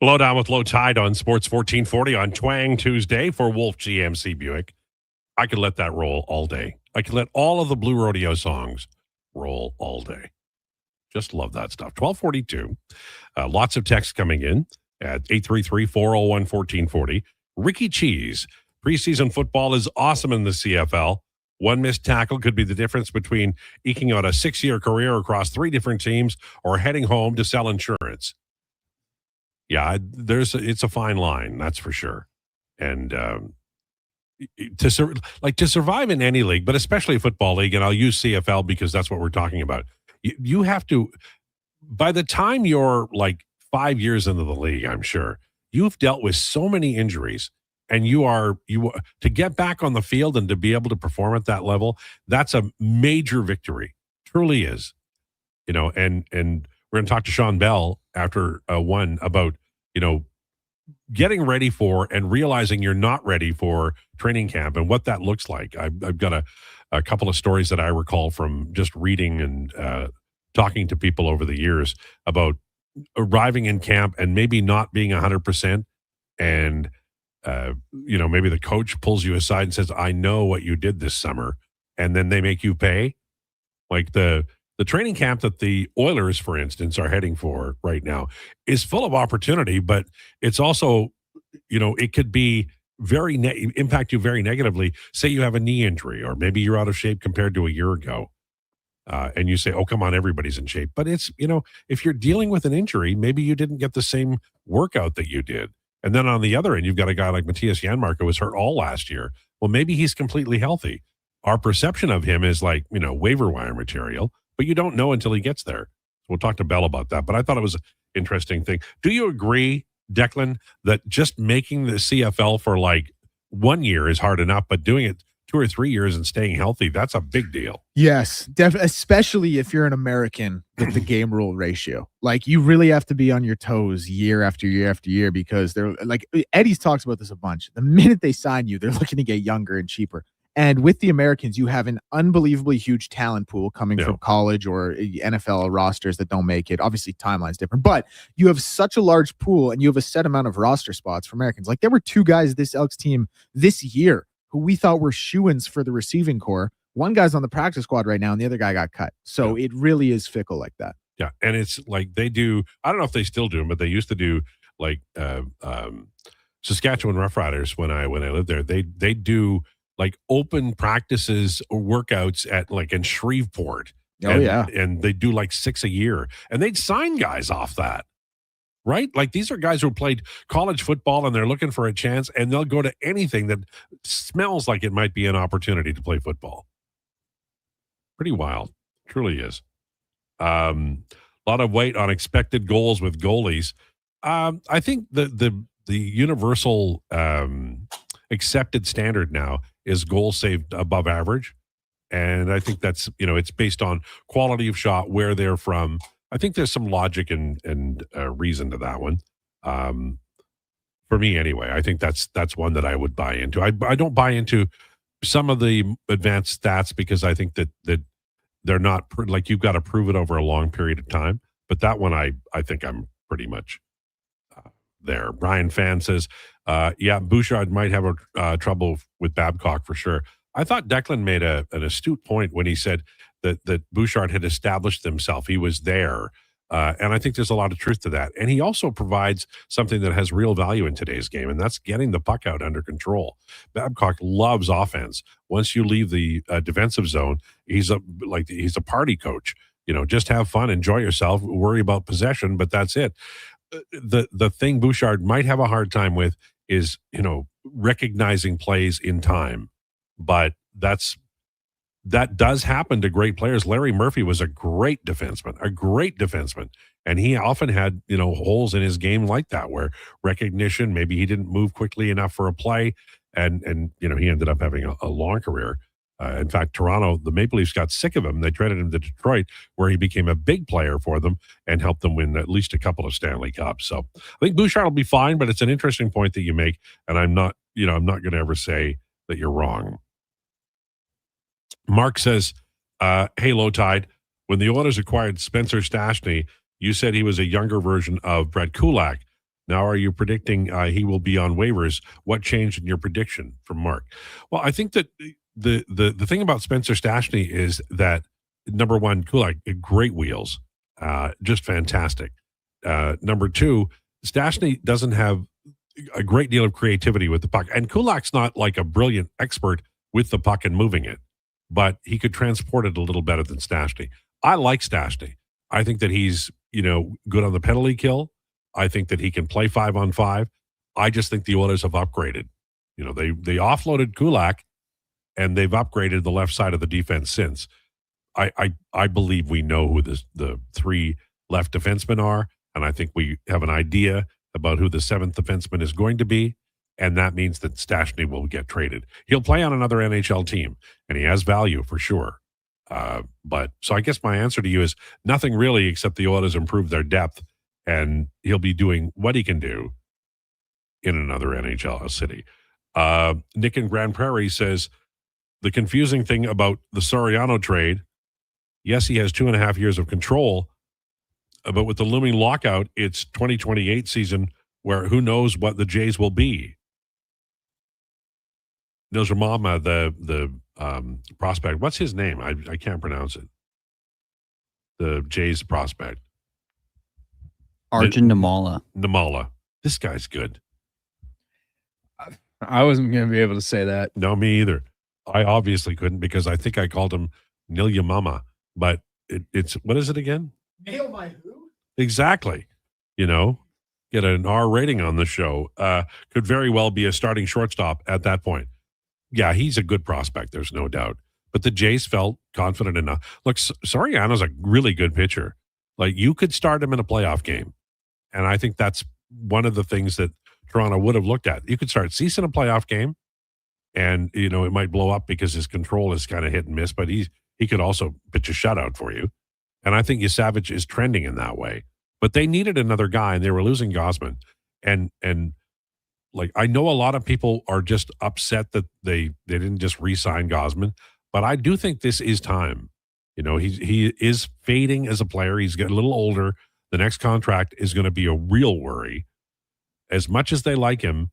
Lowdown with Lowetide on Sports 1440 on Twang Tuesday for Wolf GMC Buick. I could let that roll all day. I could let all of the Blue Rodeo songs roll all day. Just love that stuff. 1242. Lots of texts coming in. at 833-401-1440. Ricky Cheese, preseason football is awesome in the CFL. One missed tackle could be the difference between eking out a 6-year career across 3 different teams or heading home to sell insurance. Yeah, it's a fine line, that's for sure. And to survive in any league, but especially a football league, and I'll use CFL because that's what we're talking about. You have to, by the time you're like 5 years into the league, I'm sure you've dealt with so many injuries, and to get back on the field and to be able to perform at that level, that's a major victory. Truly is. And we're going to talk to Sean Bell after one about, getting ready for and realizing you're not ready for training camp and what that looks like. I've got a couple of stories that I recall from just reading and talking to people over the years about arriving in camp and maybe not being 100%. And, maybe the coach pulls you aside and says, I know what you did this summer. And then they make you pay. Like the training camp that the Oilers, for instance, are heading for right now is full of opportunity, but it's also, it could be impact you very negatively. Say you have a knee injury, or maybe you're out of shape compared to a year ago. And you say, oh, come on, everybody's in shape. But it's, if you're dealing with an injury, maybe you didn't get the same workout that you did. And then on the other end, you've got a guy like Matthias Janmark who was hurt all last year. Well, maybe he's completely healthy. Our perception of him is like, waiver wire material, but you don't know until he gets there. We'll talk to Bell about that. But I thought it was an interesting thing. Do you agree, Declan, that just making the CFL for like 1 year is hard enough, but doing it 2 or 3 years and staying healthy, that's a big deal. Yes, definitely, especially if you're an American with the game rule ratio. Like, you really have to be on your toes year after year after year, because they're like, Eddie's talks about this a bunch. The minute they sign you, they're looking to get younger and cheaper. And with the Americans, you have an unbelievably huge talent pool coming from college or NFL rosters that don't make it. Obviously, timeline's different, but you have such a large pool and you have a set amount of roster spots for Americans. Like, there were 2 guys this Elks team this year who we thought were shoo-ins for the receiving core. One guy's on the practice squad right now, and the other guy got cut. So it really is fickle like that. Yeah, and it's like they do, I don't know if they still do them, but they used to do like Saskatchewan Roughriders when I lived there. They do like open practices or workouts at like in Shreveport. And they do like 6 a year, and they'd sign guys off that. Right? Like, these are guys who played college football and they're looking for a chance, and they'll go to anything that smells like it might be an opportunity to play football. Pretty wild. Truly is. A lot of weight on expected goals with goalies. I think the universal accepted standard now is goals saved above average. And I think that's, it's based on quality of shot, where they're from. I think there's some logic and reason to that one. For me, anyway, I think that's one that I would buy into. I don't buy into some of the advanced stats, because I think that they're not like, you've got to prove it over a long period of time. But that one, I think I'm pretty much there. Brian Fan says, Bouchard might have trouble with Babcock for sure. I thought Declan made an astute point when he said that Bouchard had established himself. He was there. And I think there's a lot of truth to that. And he also provides something that has real value in today's game, and that's getting the puck out under control. Babcock loves offense. Once you leave the defensive zone, he's a party coach. Just have fun, enjoy yourself, worry about possession, but that's it. The thing Bouchard might have a hard time with is, recognizing plays in time. But that does happen to great players. Larry Murphy was a great defenseman, and he often had, holes in his game like that, where recognition, maybe he didn't move quickly enough for a play, and he ended up having a long career. In fact, Toronto, the Maple Leafs got sick of him. They traded him to Detroit, where he became a big player for them and helped them win at least a couple of Stanley Cups. So I think Bouchard will be fine, but it's an interesting point that you make, and I'm not going to ever say that you're wrong. Mark says, hey, Lowetide, when the Oilers acquired Spencer Stastny, you said he was a younger version of Brett Kulak. Now, are you predicting he will be on waivers? What changed in your prediction? From Mark. Well, I think that the thing about Spencer Stastny is that, number one, Kulak, great wheels, just fantastic. Number two, Stastny doesn't have a great deal of creativity with the puck. And Kulak's not like a brilliant expert with the puck and moving it, but he could transport it a little better than Stastny. I like Stastny. I think that he's, good on the penalty kill. I think that he can play 5-on-5. I just think the Oilers have upgraded. They offloaded Kulak, and they've upgraded the left side of the defense since. I believe we know who the three left defensemen are, and I think we have an idea about who the seventh defenseman is going to be, and that means that Stastny will get traded. He'll play on another NHL team, and he has value for sure. So I guess my answer to you is nothing really, except the Oilers improved their depth, and he'll be doing what he can do in another NHL city. Nick in Grand Prairie says, the confusing thing about the Soriano trade, yes, he has 2.5 years of control, but with the looming lockout, it's 2028 season where who knows what the Jays will be. Nilshamama, the prospect, what's his name? I can't pronounce it. The Jays prospect. Arjun Namala. Namala. This guy's good. I wasn't going to be able to say that. No, me either. I obviously couldn't because I think I called him Nilyamama, but it's, what is it again? Nail my who? Exactly. Get an R rating on the show. Could very well be a starting shortstop at that point. Yeah, he's a good prospect. There's no doubt. But the Jays felt confident enough. Look, Soriano's a really good pitcher. Like, you could start him in a playoff game. And I think that's one of the things that Toronto would have looked at. You could start Cease in a playoff game, and, it might blow up because his control is kind of hit and miss, but he could also pitch a shutout for you. And I think Yasavage is trending in that way. But they needed another guy, and they were losing Gosman. And like, I know a lot of people are just upset that they didn't just re-sign Gosman, but I do think this is time. He is fading as a player. He's getting a little older. The next contract is going to be a real worry. As much as they like him,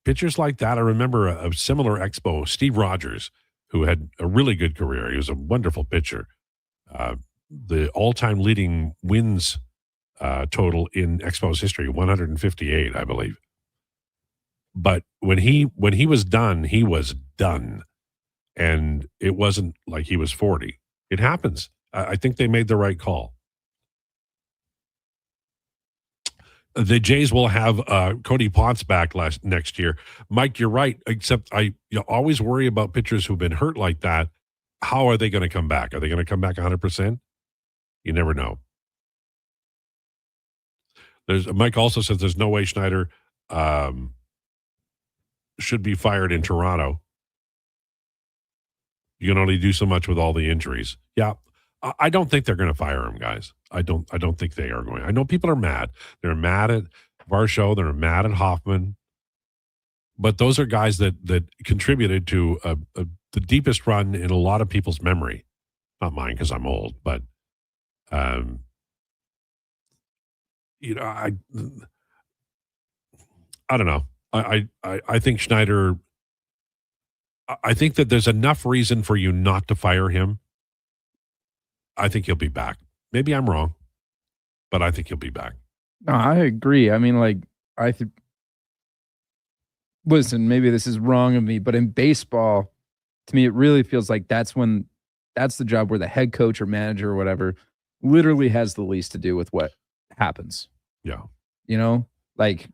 pitchers like that. I remember a similar Expo, Steve Rogers, who had a really good career. He was a wonderful pitcher. The all-time leading wins total in Expos history, 158, I believe. But when he was done, he was done. And it wasn't like he was 40. It happens. I think they made the right call. The Jays will have Cody Ponce back next year. Mike, you're right, except I always worry about pitchers who've been hurt like that. How are they going to come back? Are they going to come back 100%? You never know. Mike also says there's no way Schneider should be fired in Toronto. You can only do so much with all the injuries. Yeah, I don't think they're going to fire him, guys. I don't think they are going. I know people are mad. They're mad at Varsho. They're mad at Hoffman. But those are guys that contributed to the deepest run in a lot of people's memory. Not mine because I'm old, but I don't know. I think Schneider. I think that there's enough reason for you not to fire him. I think he'll be back. Maybe I'm wrong, but I think he'll be back. No, I agree. I mean, like, listen, maybe this is wrong of me, but in baseball, to me, it really feels like that's the job where the head coach or manager or whatever literally has the least to do with what happens. Yeah. Like,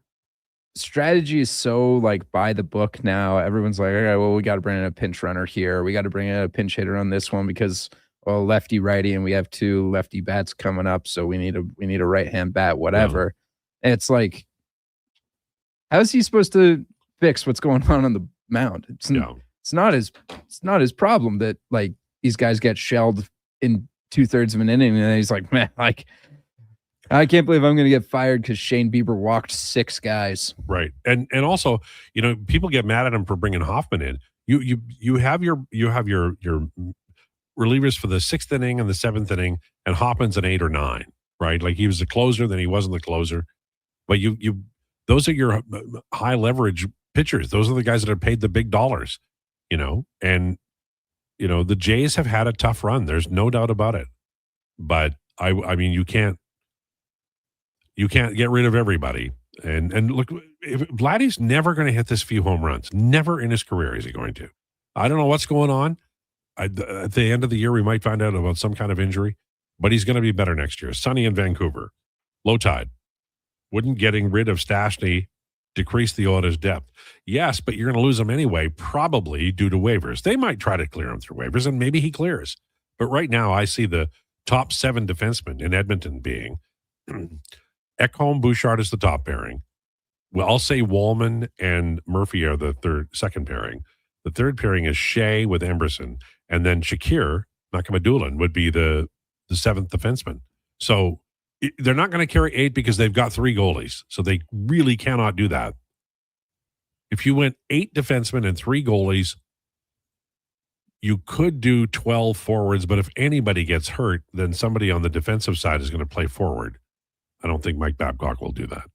strategy is so like by the book now. Everyone's like, okay, well, we got to bring in a pinch runner here. We got to bring in a pinch hitter on this one because, well, lefty, righty, and we have 2 lefty bats coming up, so we need a right hand bat, whatever. Yeah. And it's like, how is he supposed to fix what's going on the mound? It's not his problem that like these guys get shelled in 2/3 of an inning, and he's like, man, like, I can't believe I'm going to get fired because Shane Bieber walked 6 guys. Right, and also, people get mad at him for bringing Hoffman in. You have your relievers for the 6th inning and the 7th inning, and Hoffman's an 8 or 9. Right, like he was the closer, then he wasn't the closer. But those are your high leverage pitchers. Those are the guys that are paid the big dollars. And the Jays have had a tough run. There's no doubt about it. But I mean, you can't. You can't get rid of everybody. And look, Vladdy's never going to hit this few home runs. Never in his career is he going to. I don't know what's going on. At the end of the year, we might find out about some kind of injury, but he's going to be better next year. Sunny in Vancouver. Lowetide. Wouldn't getting rid of Stastny decrease the Oilers' depth? Yes, but you're going to lose him anyway, probably due to waivers. They might try to clear him through waivers, and maybe he clears. But right now, I see the top 7 defensemen in Edmonton being Ekholm, Bouchard is the top pairing. Well, I'll say Wallman and Murphy are the second pairing. The third pairing is Shea with Emberson, and then Shakir Nakamadoulan would be the 7th defenseman. So they're not going to carry 8 because they've got 3 goalies. So they really cannot do that. If you went 8 defensemen and 3 goalies, you could do 12 forwards, but if anybody gets hurt, then somebody on the defensive side is going to play forward. I don't think Mike Babcock will do that.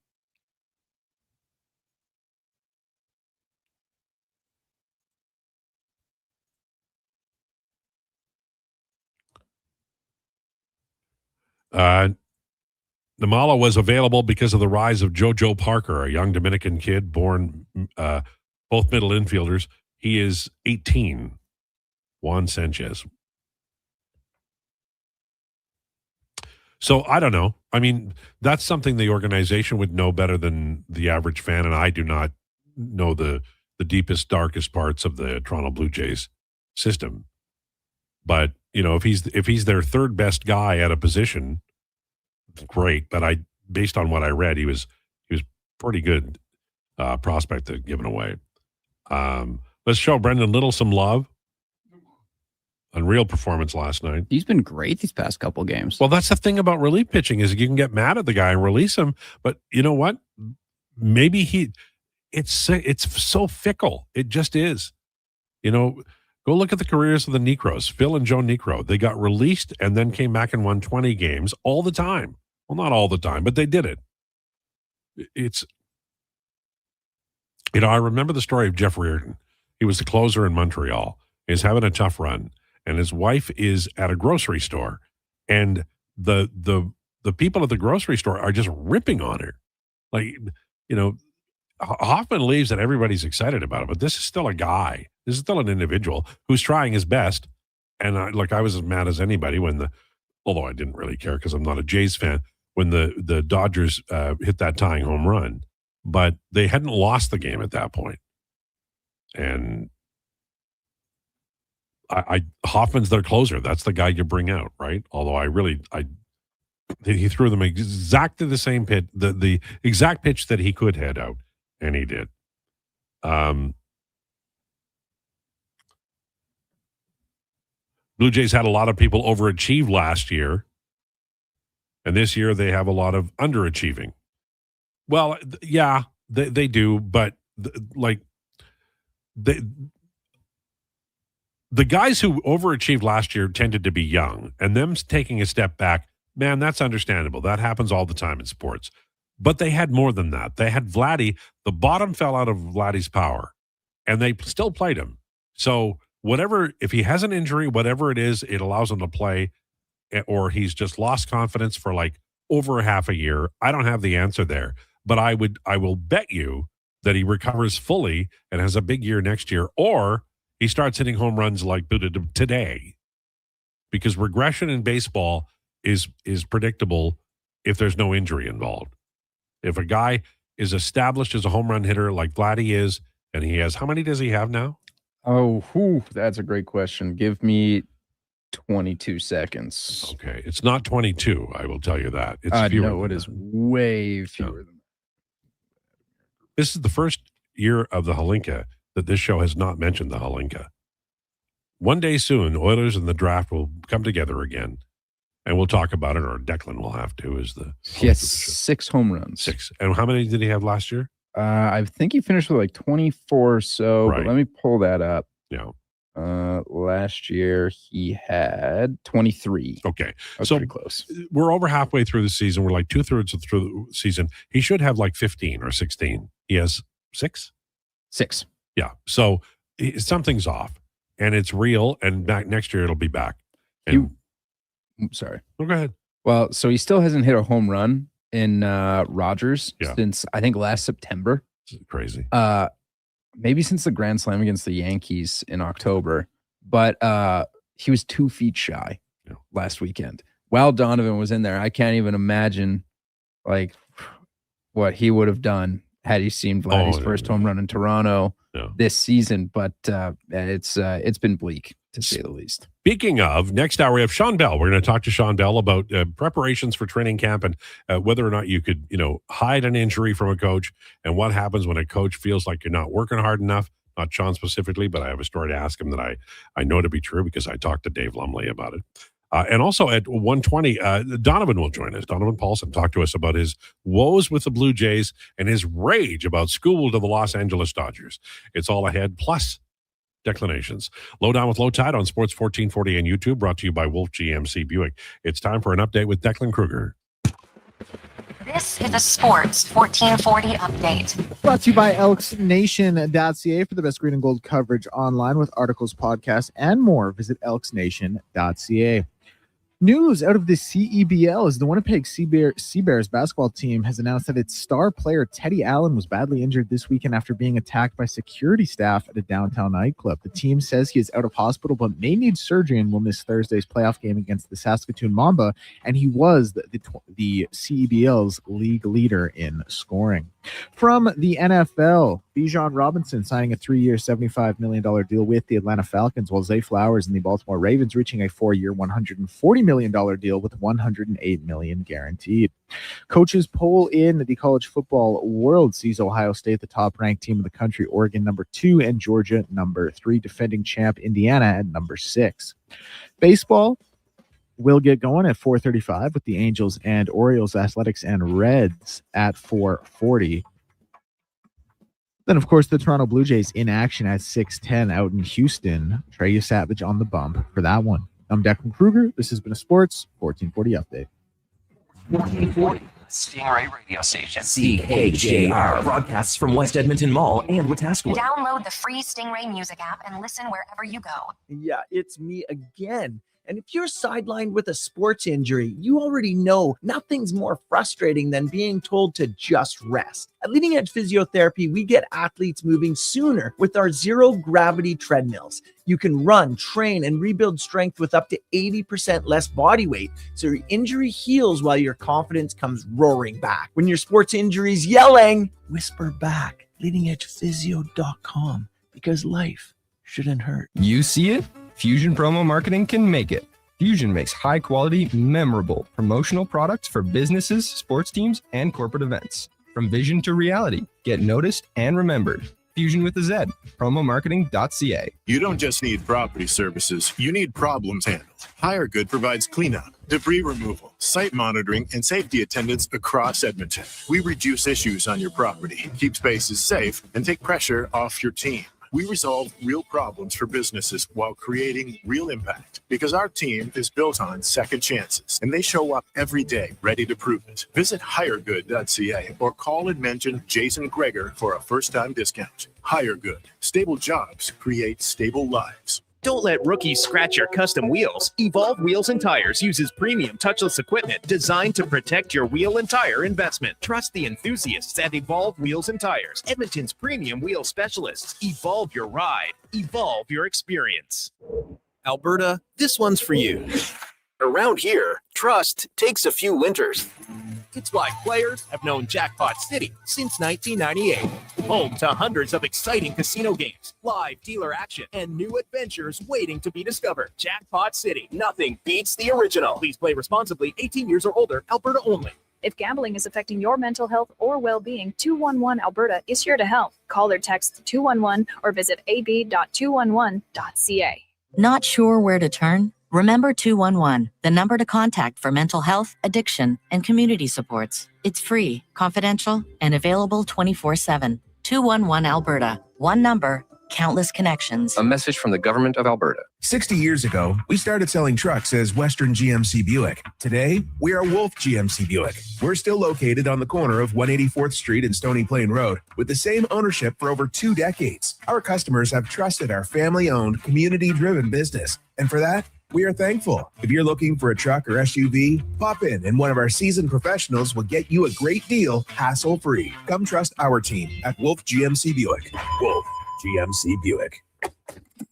Namala was available because of the rise of Jojo Parker, a young Dominican kid born both middle infielders. He is 18. Juan Sanchez. So I don't know. I mean, that's something the organization would know better than the average fan, and I do not know the deepest, darkest parts of the Toronto Blue Jays system. But you know, if he's their third best guy at a position, great. But based on what I read, he was pretty good prospect to given away. Let's show Brendan Little some love. Unreal performance last night. He's been great these past couple games. Well, that's the thing about relief pitching is you can get mad at the guy and release him, but you know what? Maybe it's so fickle. It just is. You know, go look at the careers of the Necros, Phil and Joe Necro. They got released and then came back and won 20 games all the time. Well, not all the time, but they did it. It's, you know, I remember the story of Jeff Reardon. He was the closer in Montreal. He's having a tough run. And his wife is at a grocery store, and the people at the grocery store are just ripping on her. Like, you know, Hoffman leaves and everybody's excited about it, but this is still a guy. This is still an individual who's trying his best. And I was as mad as anybody when although I didn't really care because I'm not a Jays fan, when the Dodgers hit that tying home run, but they hadn't lost the game at that point. And Hoffman's their closer. That's the guy you bring out, right? Although he threw them exactly the same pitch, the exact pitch that he could head out, and he did. Blue Jays had a lot of people overachieve last year, and this year they have a lot of underachieving. Well, yeah, they do, but the guys who overachieved last year tended to be young, and them taking a step back, man, that's understandable. That happens all the time in sports. But they had more than that. They had Vladdy. The bottom fell out of Vladdy's power, and they still played him. So if he has an injury, whatever it is, it allows him to play, or he's just lost confidence for like over half a year. I don't have the answer there, but I will bet you that he recovers fully and has a big year next year, or he starts hitting home runs like today, because regression in baseball is predictable if there's no injury involved. If a guy is established as a home run hitter like Vladdy is, and he has, how many does he have now? Oh, that's a great question. Give me 22 seconds. Okay. It's not 22, I will tell you that. It's fewer. No, it is way fewer than that. This is the first year of the Holinka that this show has not mentioned the Holinka. One day soon, Oilers and the draft will come together again, and we'll talk about it, or Declan will have to. Yes, 6 home runs. 6. And how many did he have last year? I think he finished with like 24 or so, right. But let me pull that up. Yeah. Last year he had 23. Okay. So pretty close. We're over halfway through the season. We're like 2/3 through the season. He should have like 15 or 16. He has 6? 6. Yeah. So something's off, and it's real, and back next year it'll be back. And, Sorry. go ahead. Well, so he still hasn't hit a home run, in Rogers since I think last September. Crazy. Maybe since the Grand Slam against the Yankees in October, but he was 2 feet shy last weekend. While Donovan was in there, I can't even imagine like what he would have done had he seen Vladdy's first home run in Toronto this season. But it's been bleak, to say the least. Speaking of, next hour we have Sean Bell. We're going to talk to Sean Bell about preparations for training camp and whether or not you could, hide an injury from a coach and what happens when a coach feels like you're not working hard enough. Not Sean specifically, but I have a story to ask him that I know to be true because I talked to Dave Lumley about it. And also at 1:20, Donovan will join us. Donovan Paulson talked to us about his woes with the Blue Jays and his rage about Skubal to the Los Angeles Dodgers. It's all ahead, plus declinations. Lowdown with Lowetide on Sports 1440 and YouTube, brought to you by Wolf GMC Buick. It's time for an update with Declan Krueger. This is a Sports 1440 update. Brought to you by elksnation.ca for the best green and gold coverage online with articles, podcasts, and more. Visit elksnation.ca. News out of the CEBL is the Winnipeg Sea Bears basketball team has announced that its star player Teddy Allen was badly injured this weekend after being attacked by security staff at a downtown nightclub. The team says he is out of hospital but may need surgery and will miss Thursday's playoff game against the Saskatoon Mamba, and he was the CEBL's league leader in scoring. From the NFL, Bijan Robinson signing a 3-year, $75 million deal with the Atlanta Falcons, while Zay Flowers and the Baltimore Ravens reaching a 4-year, $140 million deal with $108 million guaranteed. Coaches poll in the college football world sees Ohio State the top-ranked team in the country, Oregon number 2, and Georgia number 3, defending champ Indiana at number 6. Baseball will get going at 4:35 with the Angels and Orioles, Athletics and Reds at 4:40. Then, of course, the Toronto Blue Jays in action at 6:10 out in Houston. Trey Savage on the bump for that one. I'm Declan Krueger. This has been a Sports 1440 update. 1440 Stingray Radio Station. CKJR broadcasts from West Edmonton Mall and Wetaskiwin. Download the free Stingray music app and listen wherever you go. Yeah, it's me again. And if you're sidelined with a sports injury, you already know nothing's more frustrating than being told to just rest. At Leading Edge Physiotherapy, we get athletes moving sooner with our zero-gravity treadmills. You can run, train, and rebuild strength with up to 80% less body weight, so your injury heals while your confidence comes roaring back. When your sports injury's yelling, whisper back, leadingedgephysio.com, because life shouldn't hurt. You see it? Fusion Promo Marketing can make it. Fusion makes high-quality, memorable promotional products for businesses, sports teams, and corporate events. From vision to reality, get noticed and remembered. Fusion with a Z. Promomarketing.ca. You don't just need property services, you need problems handled. HireGood provides cleanup, debris removal, site monitoring, and safety attendance across Edmonton. We reduce issues on your property, keep spaces safe, and take pressure off your team. We resolve real problems for businesses while creating real impact, because our team is built on second chances, and they show up every day ready to prove it. Visit hiregood.ca or call and mention Jason Krueger for a first-time discount. HireGood. Stable jobs create stable lives. Don't let rookies scratch your custom wheels. Evolve Wheels and Tires uses premium touchless equipment designed to protect your wheel and tire investment. Trust the enthusiasts at Evolve Wheels and Tires, Edmonton's premium wheel specialists. Evolve your ride. Evolve your experience. Alberta, this one's for you. Around here, trust takes a few winters. It's why players have known Jackpot City since 1998. Home to hundreds of exciting casino games, live dealer action, and new adventures waiting to be discovered. Jackpot City. Nothing beats the original. Please play responsibly. 18 years or older. Alberta only. If gambling is affecting your mental health or well-being, 211 Alberta is here to help. Call or text 211 or visit ab.211.ca. Not sure where to turn? Remember 211, the number to contact for mental health, addiction, and community supports. It's free, confidential, and available 24/7. 211 Alberta. One number, countless connections. A message from the government of Alberta. 60 years ago, we started selling trucks as Western GMC Buick. Today, we are Wolf GMC Buick. We're still located on the corner of 184th Street and Stony Plain Road with the same ownership for over 2 decades. Our customers have trusted our family-owned, community-driven business. And for that, We are thankful. If you're looking for a truck or SUV, pop in and one of our seasoned professionals will get you a great deal, hassle-free. Come trust our team at Wolf GMC Buick. Wolf GMC Buick.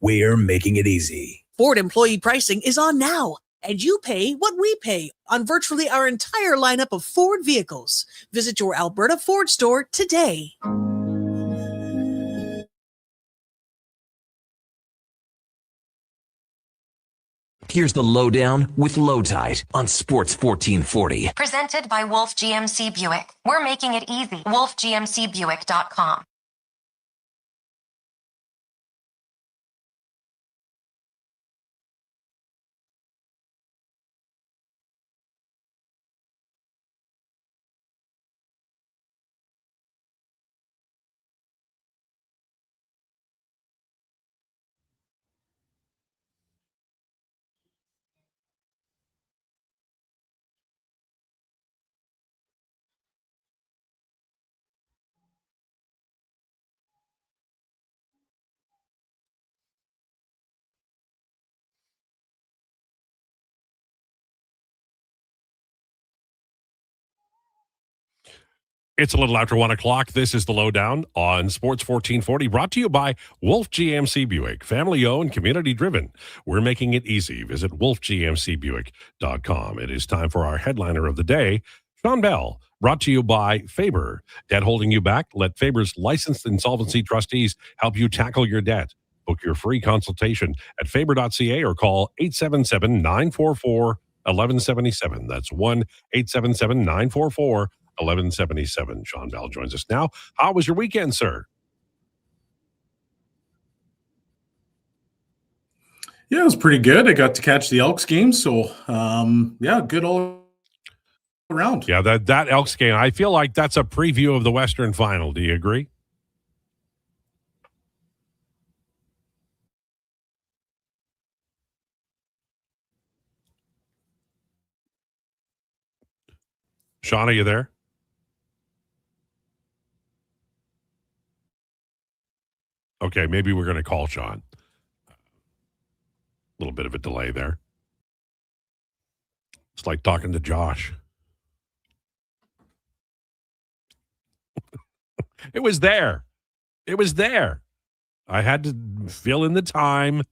We're making it easy. Ford employee pricing is on now, and you pay what we pay on virtually our entire lineup of Ford vehicles. Visit your Alberta Ford store today. Here's the Lowdown with Lowetide on Sports 1440. Presented by Wolf GMC Buick. We're making it easy. WolfGMCBuick.com. It's a little after 1 o'clock. This is the Lowdown on Sports 1440, brought to you by Wolf GMC Buick. Family owned, community driven. We're making it easy. Visit wolfgmcbuick.com. It is time for our headliner of the day, Sean Bell, brought to you by Faber. Debt holding you back? Let Faber's licensed insolvency trustees help you tackle your debt. Book your free consultation at faber.ca or call 877-944-1177. That's 1-877-944-1177. 1177. Sean Bell joins us now. How was your weekend, sir? Yeah, it was pretty good. I got to catch the Elks game, so yeah, good all around. Yeah, that Elks game, I feel like that's a preview of the Western Final. Do you agree? Sean, are you there? Okay, maybe we're going to call Sean. A little bit of a delay there. It's like talking to Josh. It was there. It was there. I had to fill in the time.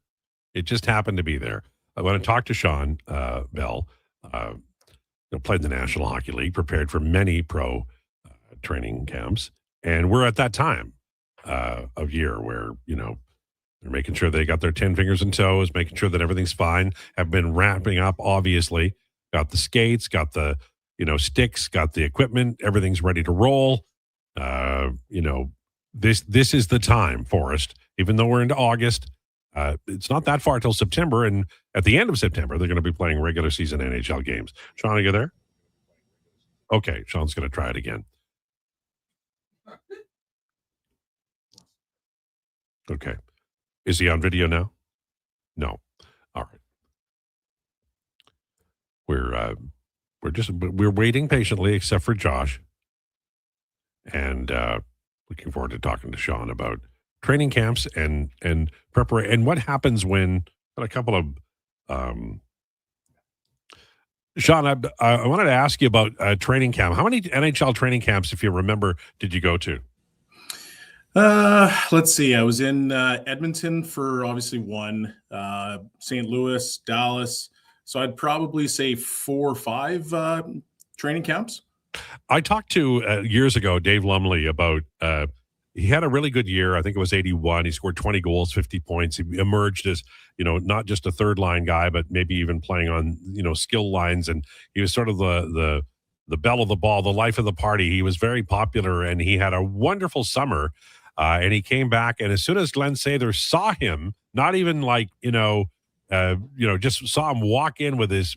It just happened to be there. I want to talk to Sean Bell. Played in the National Hockey League, prepared for many pro training camps. And we're at that time of year where, they're making sure they got their 10 fingers and toes, making sure that everything's fine, have been wrapping up, obviously. Got the skates, got the, sticks, got the equipment, everything's ready to roll. This is the time, Forrest, even though we're into August. It's not that far till September, and at the end of September, they're going to be playing regular season NHL games. Sean, are you there? Okay, Sean's going to try it again. Okay. Is he on video now? No. All right. We're waiting patiently, except for Josh, and looking forward to talking to Sean about training camps and preparation, and what happens when a couple of Sean, I wanted to ask you about training camp. How many NHL training camps, if you remember, did you go to? Let's see. I was in Edmonton for obviously one, St. Louis, Dallas. So I'd probably say 4 or 5 training camps. I talked to years ago Dave Lumley about he had a really good year. I think it was 81. He scored 20 goals, 50 points. He emerged as, not just a third line guy, but maybe even playing on, skill lines. And he was sort of the belle of the ball, the life of the party. He was very popular, and he had a wonderful summer. And he came back, and as soon as Glenn Sather saw him, not even like, just saw him walk in with his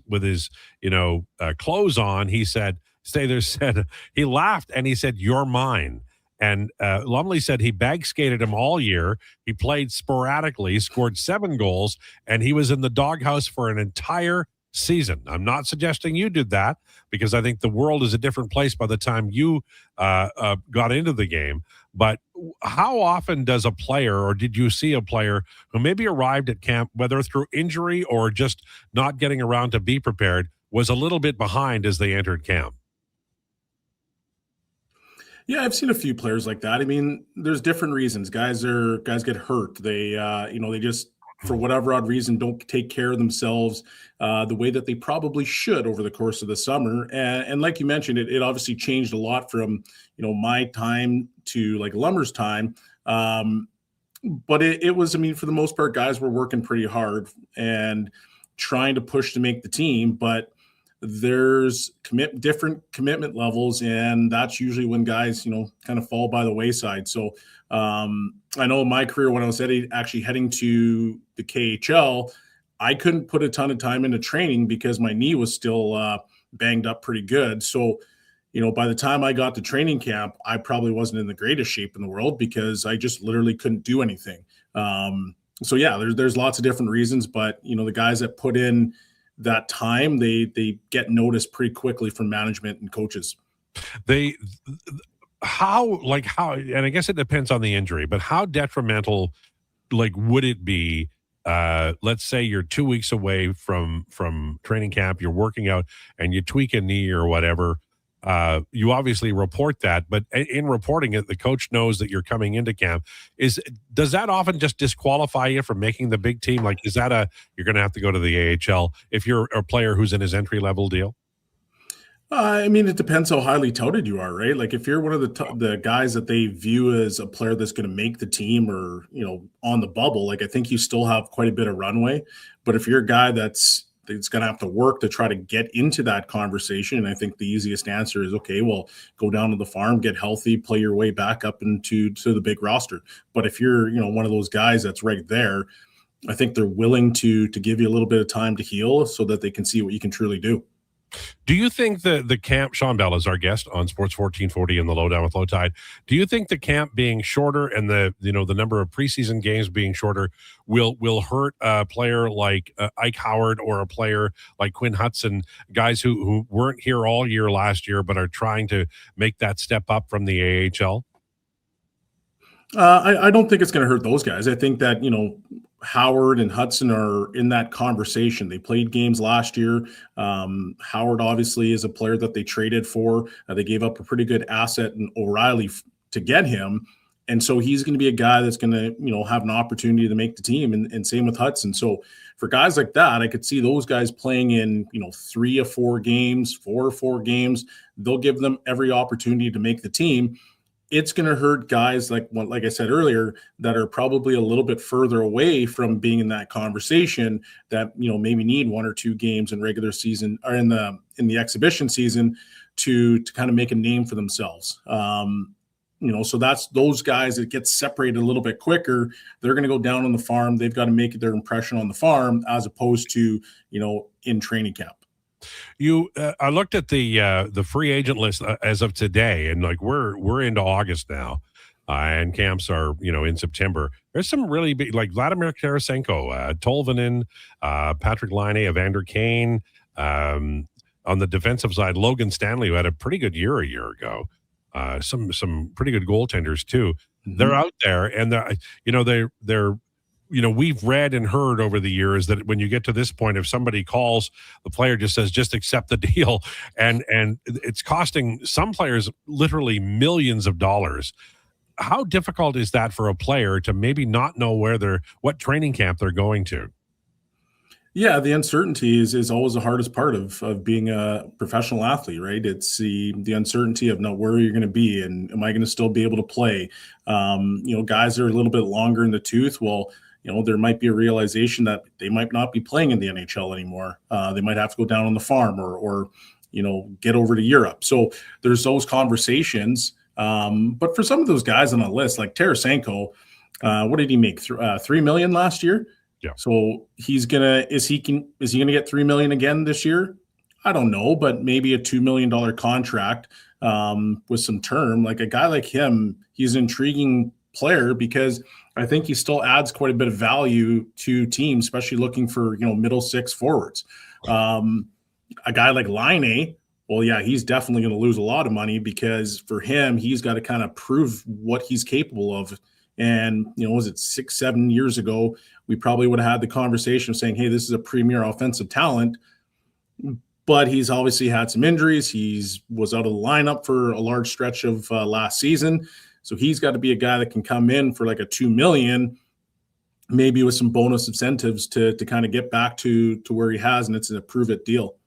clothes on, he said, Sather said, he laughed and he said, "You're mine." And Lumley said he bag skated him all year. He played sporadically, scored 7 goals, and he was in the doghouse for an entire season. I'm not suggesting you did that, because I think the world is a different place by the time you got into the game. But how often does a player, or did you see a player who maybe arrived at camp, whether through injury or just not getting around to be prepared, was a little bit behind as they entered camp? Yeah, I've seen a few players like that. I mean, there's different reasons. Guys get hurt. They they just for whatever odd reason don't take care of themselves the way that they probably should over the course of the summer. And like you mentioned, it obviously changed a lot from my time to like Lumber's time. But it was, I mean, for the most part, guys were working pretty hard and trying to push to make the team, but there's different commitment levels, and that's usually when guys kind of fall by the wayside. So I know in my career, when I was actually heading to the KHL, I couldn't put a ton of time into training because my knee was still banged up pretty good. So by the time I got to training camp, I probably wasn't in the greatest shape in the world because I just literally couldn't do anything. So yeah, there's lots of different reasons, but the guys that put in that time, they get noticed pretty quickly from management and coaches. How, and I guess it depends on the injury, but how detrimental would it be? Let's say you're 2 weeks away from training camp, you're working out and you tweak a knee or whatever. You obviously report that, but in reporting it, the coach knows that you're coming into camp. Does that often just disqualify you from making the big team? Is that you're going to have to go to the AHL if you're a player who's in his entry level deal? I mean, it depends how highly touted you are, right? Like if you're one of the guys that they view as a player that's going to make the team or, on the bubble, I think you still have quite a bit of runway. But if you're a guy that's going to have to work to try to get into that conversation, and I think the easiest answer is, okay, well, go down to the farm, get healthy, play your way back up to the big roster. But if you're, one of those guys that's right there, I think they're willing to give you a little bit of time to heal so that they can see what you can truly do. Do you think the camp, Sean Bell is our guest on Sports 1440 in the Lowdown with Lowetide. Do you think the camp being shorter and the number of preseason games being shorter will hurt a player like Ike Howard or a player like Quinn Hudson, guys who weren't here all year last year but are trying to make that step up from the AHL? I don't think it's going to hurt those guys. I think that, Howard and Hudson are in that conversation. They played games last year. Howard obviously is a player that they traded for. They gave up a pretty good asset in O'Reilly to get him. And so he's going to be a guy that's going to, have an opportunity to make the team, and same with Hudson. So for guys like that, I could see those guys playing in, 3 or 4 games, 4 or 4 games. They'll give them every opportunity to make the team. It's going to hurt guys like I said earlier, that are probably a little bit further away from being in that conversation that, maybe need 1 or 2 games in regular season or in the exhibition season to kind of make a name for themselves. So that's those guys that get separated a little bit quicker. They're going to go down on the farm. They've got to make their impression on the farm as opposed to, in training camp. I looked at the free agent list as of today, and we're into August now, and camps are in September. There's some really big, like Vladimir Tarasenko, Tolvanen, Patrick Laine, Evander Kane. On the defensive side, Logan Stanley, who had a pretty good year a year ago. Some pretty good goaltenders too. Mm-hmm. They're out there, and they're we've read and heard over the years that when you get to this point, if somebody calls, the player just says, just accept the deal. And it's costing some players literally millions of dollars. How difficult is that for a player to maybe not know what training camp they're going to? Yeah, the uncertainty is always the hardest part of being a professional athlete, right? It's the uncertainty of not where you're going to be and am I going to still be able to play? Guys are a little bit longer in the tooth. Well, there might be a realization that they might not be playing in the NHL anymore. They might have to go down on the farm or get over to Europe. So there's those conversations. But for some of those guys on the list, like Tarasenko, what did he make? $3 million last year? Yeah. So is he gonna get $3 million again this year? I don't know, but maybe a $2 million contract with some term. Like a guy like him, he's an intriguing player because I think he still adds quite a bit of value to teams, especially looking for middle 6 forwards. A guy like Laine, well, yeah, he's definitely going to lose a lot of money because for him, he's got to kind of prove what he's capable of. And, was it 6, 7 years ago, we probably would have had the conversation of saying, hey, this is a premier offensive talent. But he's obviously had some injuries. He's was out of the lineup for a large stretch of last season. So he's got to be a guy that can come in for like a $2 million, maybe with some bonus incentives to kind of get back to where he has, and it's an prove-it deal.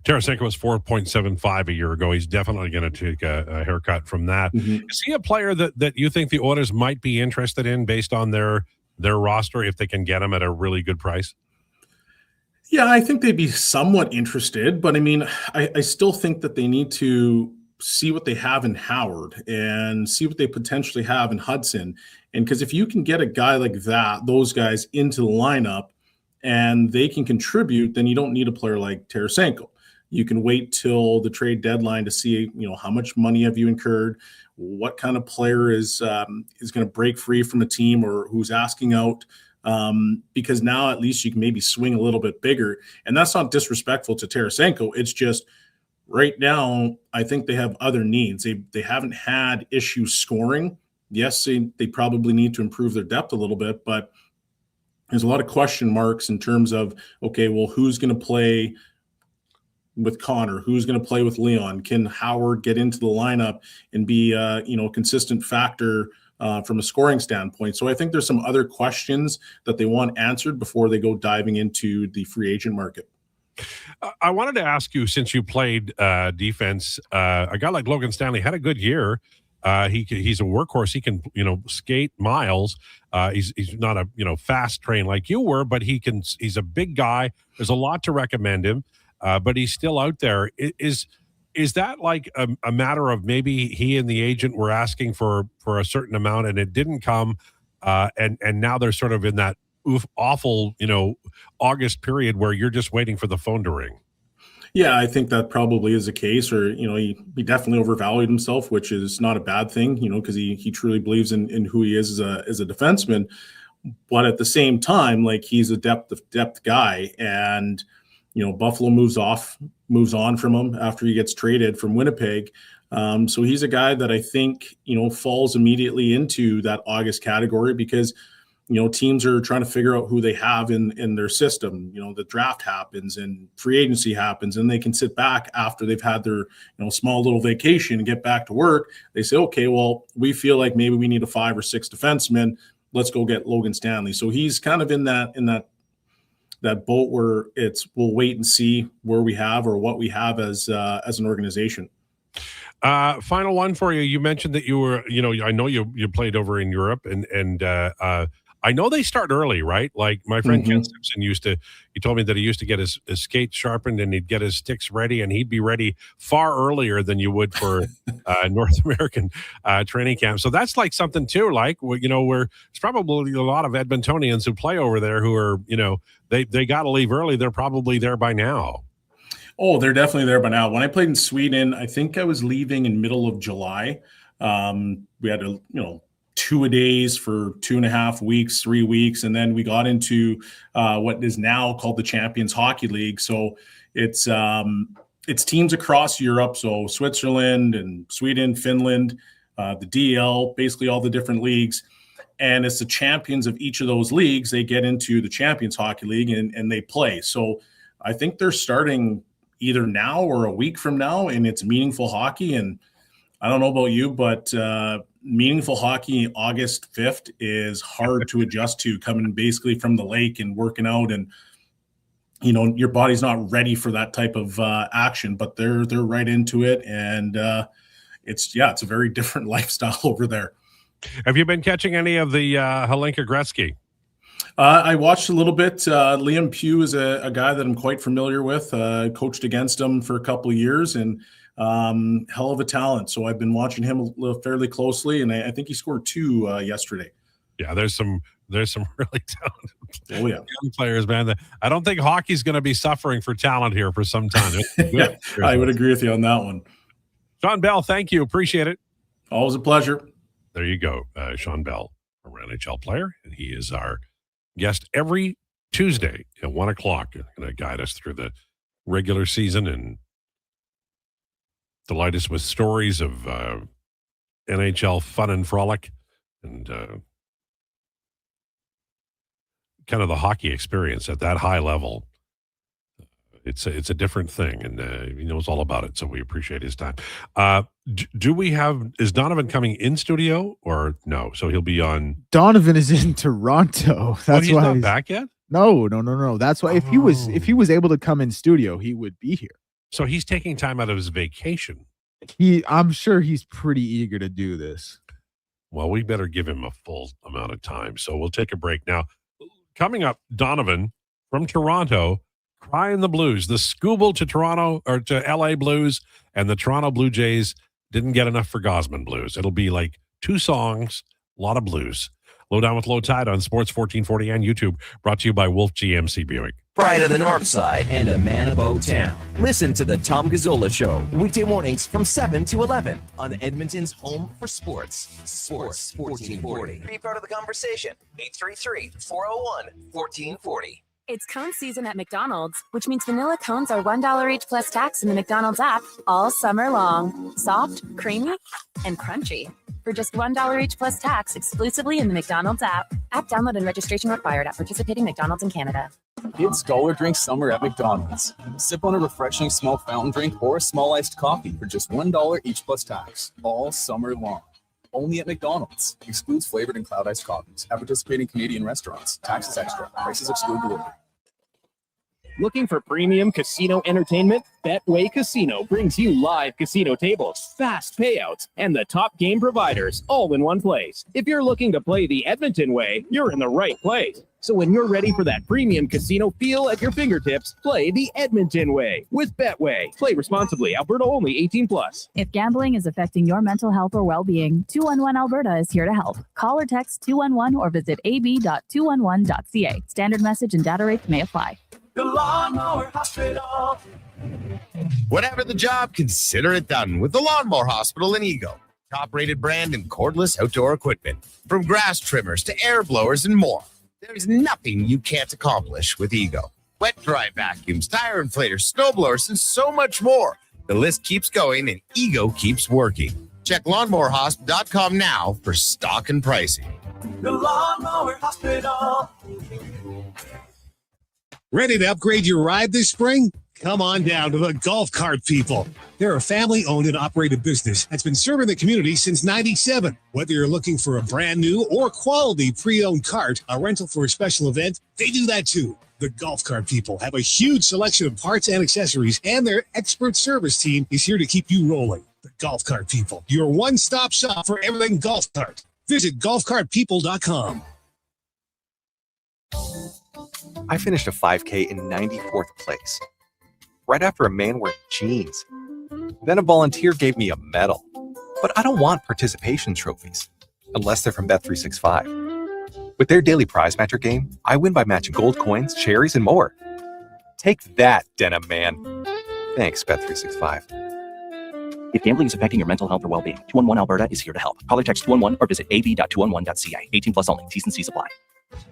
Tarasenko was 4.75 a year ago. He's definitely going to take a haircut from that. Is he a player that you think the Oilers might be interested in based on their roster if they can get him at a really good price? Yeah, I think they'd be somewhat interested, but I mean, I still think that they need to see what they have in Howard and see what they potentially have in Hudson. And because if you can get a guy like that, those guys into the lineup and they can contribute, then you don't need a player like Tarasenko. You can wait till the trade deadline to see, how much money have you incurred, what kind of player is going to break free from the team or who's asking out. Because now at least you can maybe swing a little bit bigger. And that's not disrespectful to Tarasenko. It's just right now, I think they have other needs. They haven't had issues scoring. Yes, they probably need to improve their depth a little bit, but there's a lot of question marks in terms of, okay, well, who's going to play with Connor? Who's going to play with Leon? Can Howard get into the lineup and be a consistent factor from a scoring standpoint? So I think there's some other questions that they want answered before they go diving into the free agent market. I wanted to ask you, since you played defense, a guy like Logan Stanley had a good year. He's a workhorse. He can, skate miles. He's not a, fast train like you were, but he's a big guy. There's a lot to recommend him, but he's still out there. Is that like a matter of maybe he and the agent were asking for a certain amount and it didn't come, and now they're sort of in that awful, August period where you're just waiting for the phone to ring? Yeah, I think that probably is the case, or, he definitely overvalued himself, which is not a bad thing, because he truly believes in who he is as a defenseman. But at the same time, like, he's a depth guy, and, Buffalo moves on from him after he gets traded from Winnipeg. So he's a guy that I think, falls immediately into that August category because, teams are trying to figure out who they have in their system. The draft happens and free agency happens, and they can sit back after they've had their, small little vacation and get back to work. They say, okay, well, we feel like maybe we need a 5 or 6 defensemen. Let's go get Logan Stanley. So he's kind of in that boat where we'll wait and see where we have or what we have as an organization. Final one for you. You mentioned that you were, I know you played over in Europe, and I know they start early, right? Like my friend Ken Simpson he told me that he used to get his skates sharpened and he'd get his sticks ready, and he'd be ready far earlier than you would for North American training camp. So that's like something too, like, where it's probably a lot of Edmontonians who play over there who are, they got to leave early. They're probably there by now. Oh, they're definitely there by now. When I played in Sweden, I think I was leaving in middle of July. We had a, 2-a-days for 2.5 weeks, 3 weeks. And then we got into what is now called the Champions Hockey League. So it's teams across Europe. So Switzerland and Sweden, Finland, the DL, basically all the different leagues. And it's the champions of each of those leagues. They get into the Champions Hockey League and they play. So I think they're starting either now or a week from now, and it's meaningful hockey. And I don't know about you, but meaningful hockey August 5th is hard to adjust to, coming basically from the lake and working out, and your body's not ready for that type of action, but they're right into it, and it's a very different lifestyle over there. Have you been catching any of the Hlinka Gretzky? I watched a little bit. Liam Pugh is a guy that I'm quite familiar with. Coached against him for a couple of years, and hell of a talent. So I've been watching him fairly closely, and I think he scored 2 yesterday. Yeah, there's some really talented young players, man. I don't think hockey's going to be suffering for talent here for some time. Yeah, I would agree with you on that one. Sean Bell, thank you. Appreciate it. Always a pleasure. There you go. Sean Bell, a NHL player, and he is our guest every Tuesday at 1:00. Going to guide us through the regular season and delight us with stories of NHL fun and frolic and kind of the hockey experience at that high level. It's a different thing, and he knows all about it, so we appreciate his time. Is Donovan coming in studio or no? So he'll be on. Donovan is in Toronto. That's he's why not back yet? No. That's why if he was able to come in studio, he would be here. So he's taking time out of his vacation. I'm sure he's pretty eager to do this. Well, we better give him a full amount of time. So we'll take a break now. Coming up, Donovan from Toronto, crying the blues. The Skubal to Toronto or to LA Blues, and the Toronto Blue Jays didn't get enough for Gosman Blues. It'll be like 2 songs, a lot of blues. Lowdown with Lowetide on Sports 1440 and YouTube, brought to you by Wolf GMC Buick. Pride of the North Side and a man of O-Town. Listen to the Tom Gazzola Show, weekday mornings from 7 to 11 on Edmonton's home for sports. Sports 1440. Be part of the conversation. 833-401-1440. It's cone season at McDonald's, which means vanilla cones are $1 each plus tax in the McDonald's app all summer long. Soft, creamy, and crunchy. For just $1 each plus tax exclusively in the McDonald's app. App download and registration required at participating McDonald's in Canada. It's Dollar Drink Summer at McDonald's. Sip on a refreshing small fountain drink or a small iced coffee for just $1 each plus tax all summer long. Only at McDonald's. Excludes flavored and cloud iced coffees at participating Canadian restaurants. Taxes extra. Prices exclude delivery. Looking for premium casino entertainment? Betway Casino brings you live casino tables, fast payouts, and the top game providers all in one place. If you're looking to play the Edmonton way, you're in the right place. So when you're ready for that premium casino feel at your fingertips, play the Edmonton way with Betway. Play responsibly. Alberta only. 18 plus. If gambling is affecting your mental health or well-being, 211 Alberta is here to help. Call or text 211 or visit ab.211.ca. Standard message and data rates may apply. The Lawnmower Hospital. Whatever the job, consider it done with the Lawnmower Hospital in Ego. Top-rated brand in cordless outdoor equipment. From grass trimmers to air blowers and more. There's nothing you can't accomplish with Ego. Wet, dry vacuums, tire inflators, snow blowers, and so much more. The list keeps going and Ego keeps working. Check lawnmowerhosp.com now for stock and pricing. The Lawnmower Hospital. Ready to upgrade your ride this spring? Come on down to the Golf Cart People. They're a family-owned and operated business that's been serving the community since '97. Whether you're looking for a brand new or quality pre-owned cart, a rental for a special event, they do that too. The Golf Cart People have a huge selection of parts and accessories, and their expert service team is here to keep you rolling. The Golf Cart People, your one-stop shop for everything golf cart. Visit golfcartpeople.com. I finished a 5K in 94th place, right after a man wearing jeans. Then a volunteer gave me a medal. But I don't want participation trophies, unless they're from Bet365. With their daily prize matcher game, I win by matching gold coins, cherries, and more. Take that, denim man. Thanks, Bet365. If gambling is affecting your mental health or well-being, 211 Alberta is here to help. Call or text 211 or visit ab.211.ca. 18 plus only. T's and C's apply.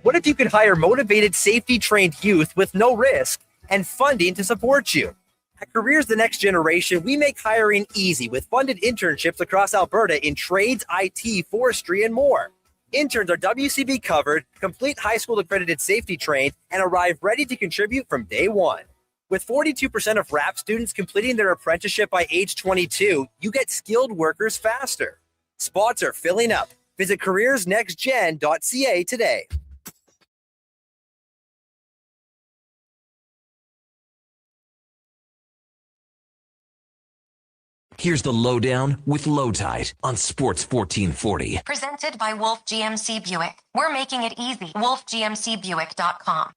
What if you could hire motivated, safety-trained youth with no risk and funding to support you? At Careers the Next Generation, we make hiring easy with funded internships across Alberta in trades, IT, forestry, and more. Interns are WCB covered, complete high school accredited safety trained, and arrive ready to contribute from day one. With 42% of RAP students completing their apprenticeship by age 22, you get skilled workers faster. Spots are filling up. Visit careersnextgen.ca today. Here's the Lowdown with Lowetide on Sports 1440. Presented by Wolf GMC Buick. We're making it easy. WolfGMCBuick.com.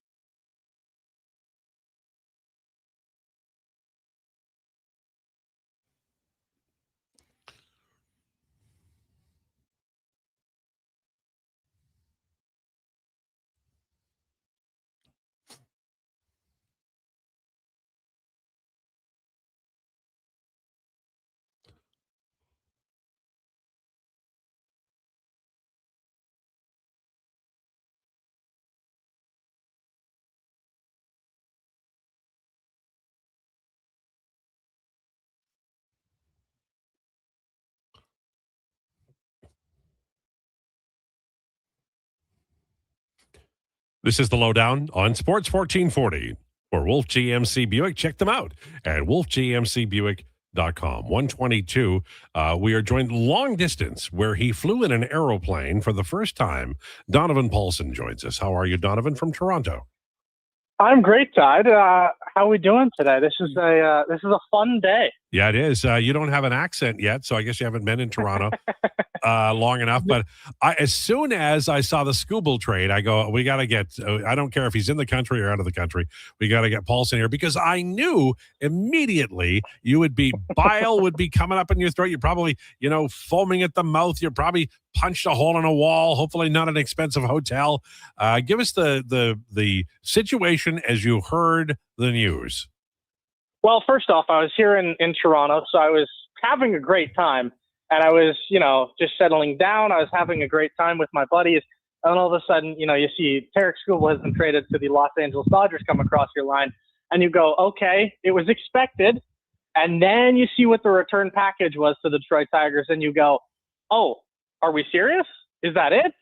This is the Lowdown on Sports 1440 for Wolf GMC Buick. Check them out at wolfgmcbuick.com. 122. We are joined long distance where he flew in an aeroplane for the first time. Donovan Paulson joins us. How are you, Donovan, from Toronto? I'm great, Tide. How are we doing today? This is a fun day. Yeah, it is. You don't have an accent yet, so I guess you haven't been in Toronto long enough. But as soon as I saw the Skubal trade, I go, we got to get, I don't care if he's in the country or out of the country, we got to get Paulson here, because I knew immediately you would be, bile would be coming up in your throat. You're probably, foaming at the mouth. You're probably punched a hole in a wall, hopefully not an expensive hotel. Give us the situation as you heard the news. Well, first off, I was here in Toronto, so I was having a great time. And I was, just settling down. I was having a great time with my buddies. And all of a sudden, you see Tarek Skubal has been traded to the Los Angeles Dodgers come across your line. And you go, okay, it was expected. And then you see what the return package was to the Detroit Tigers. And you go, oh, are we serious? Is that it?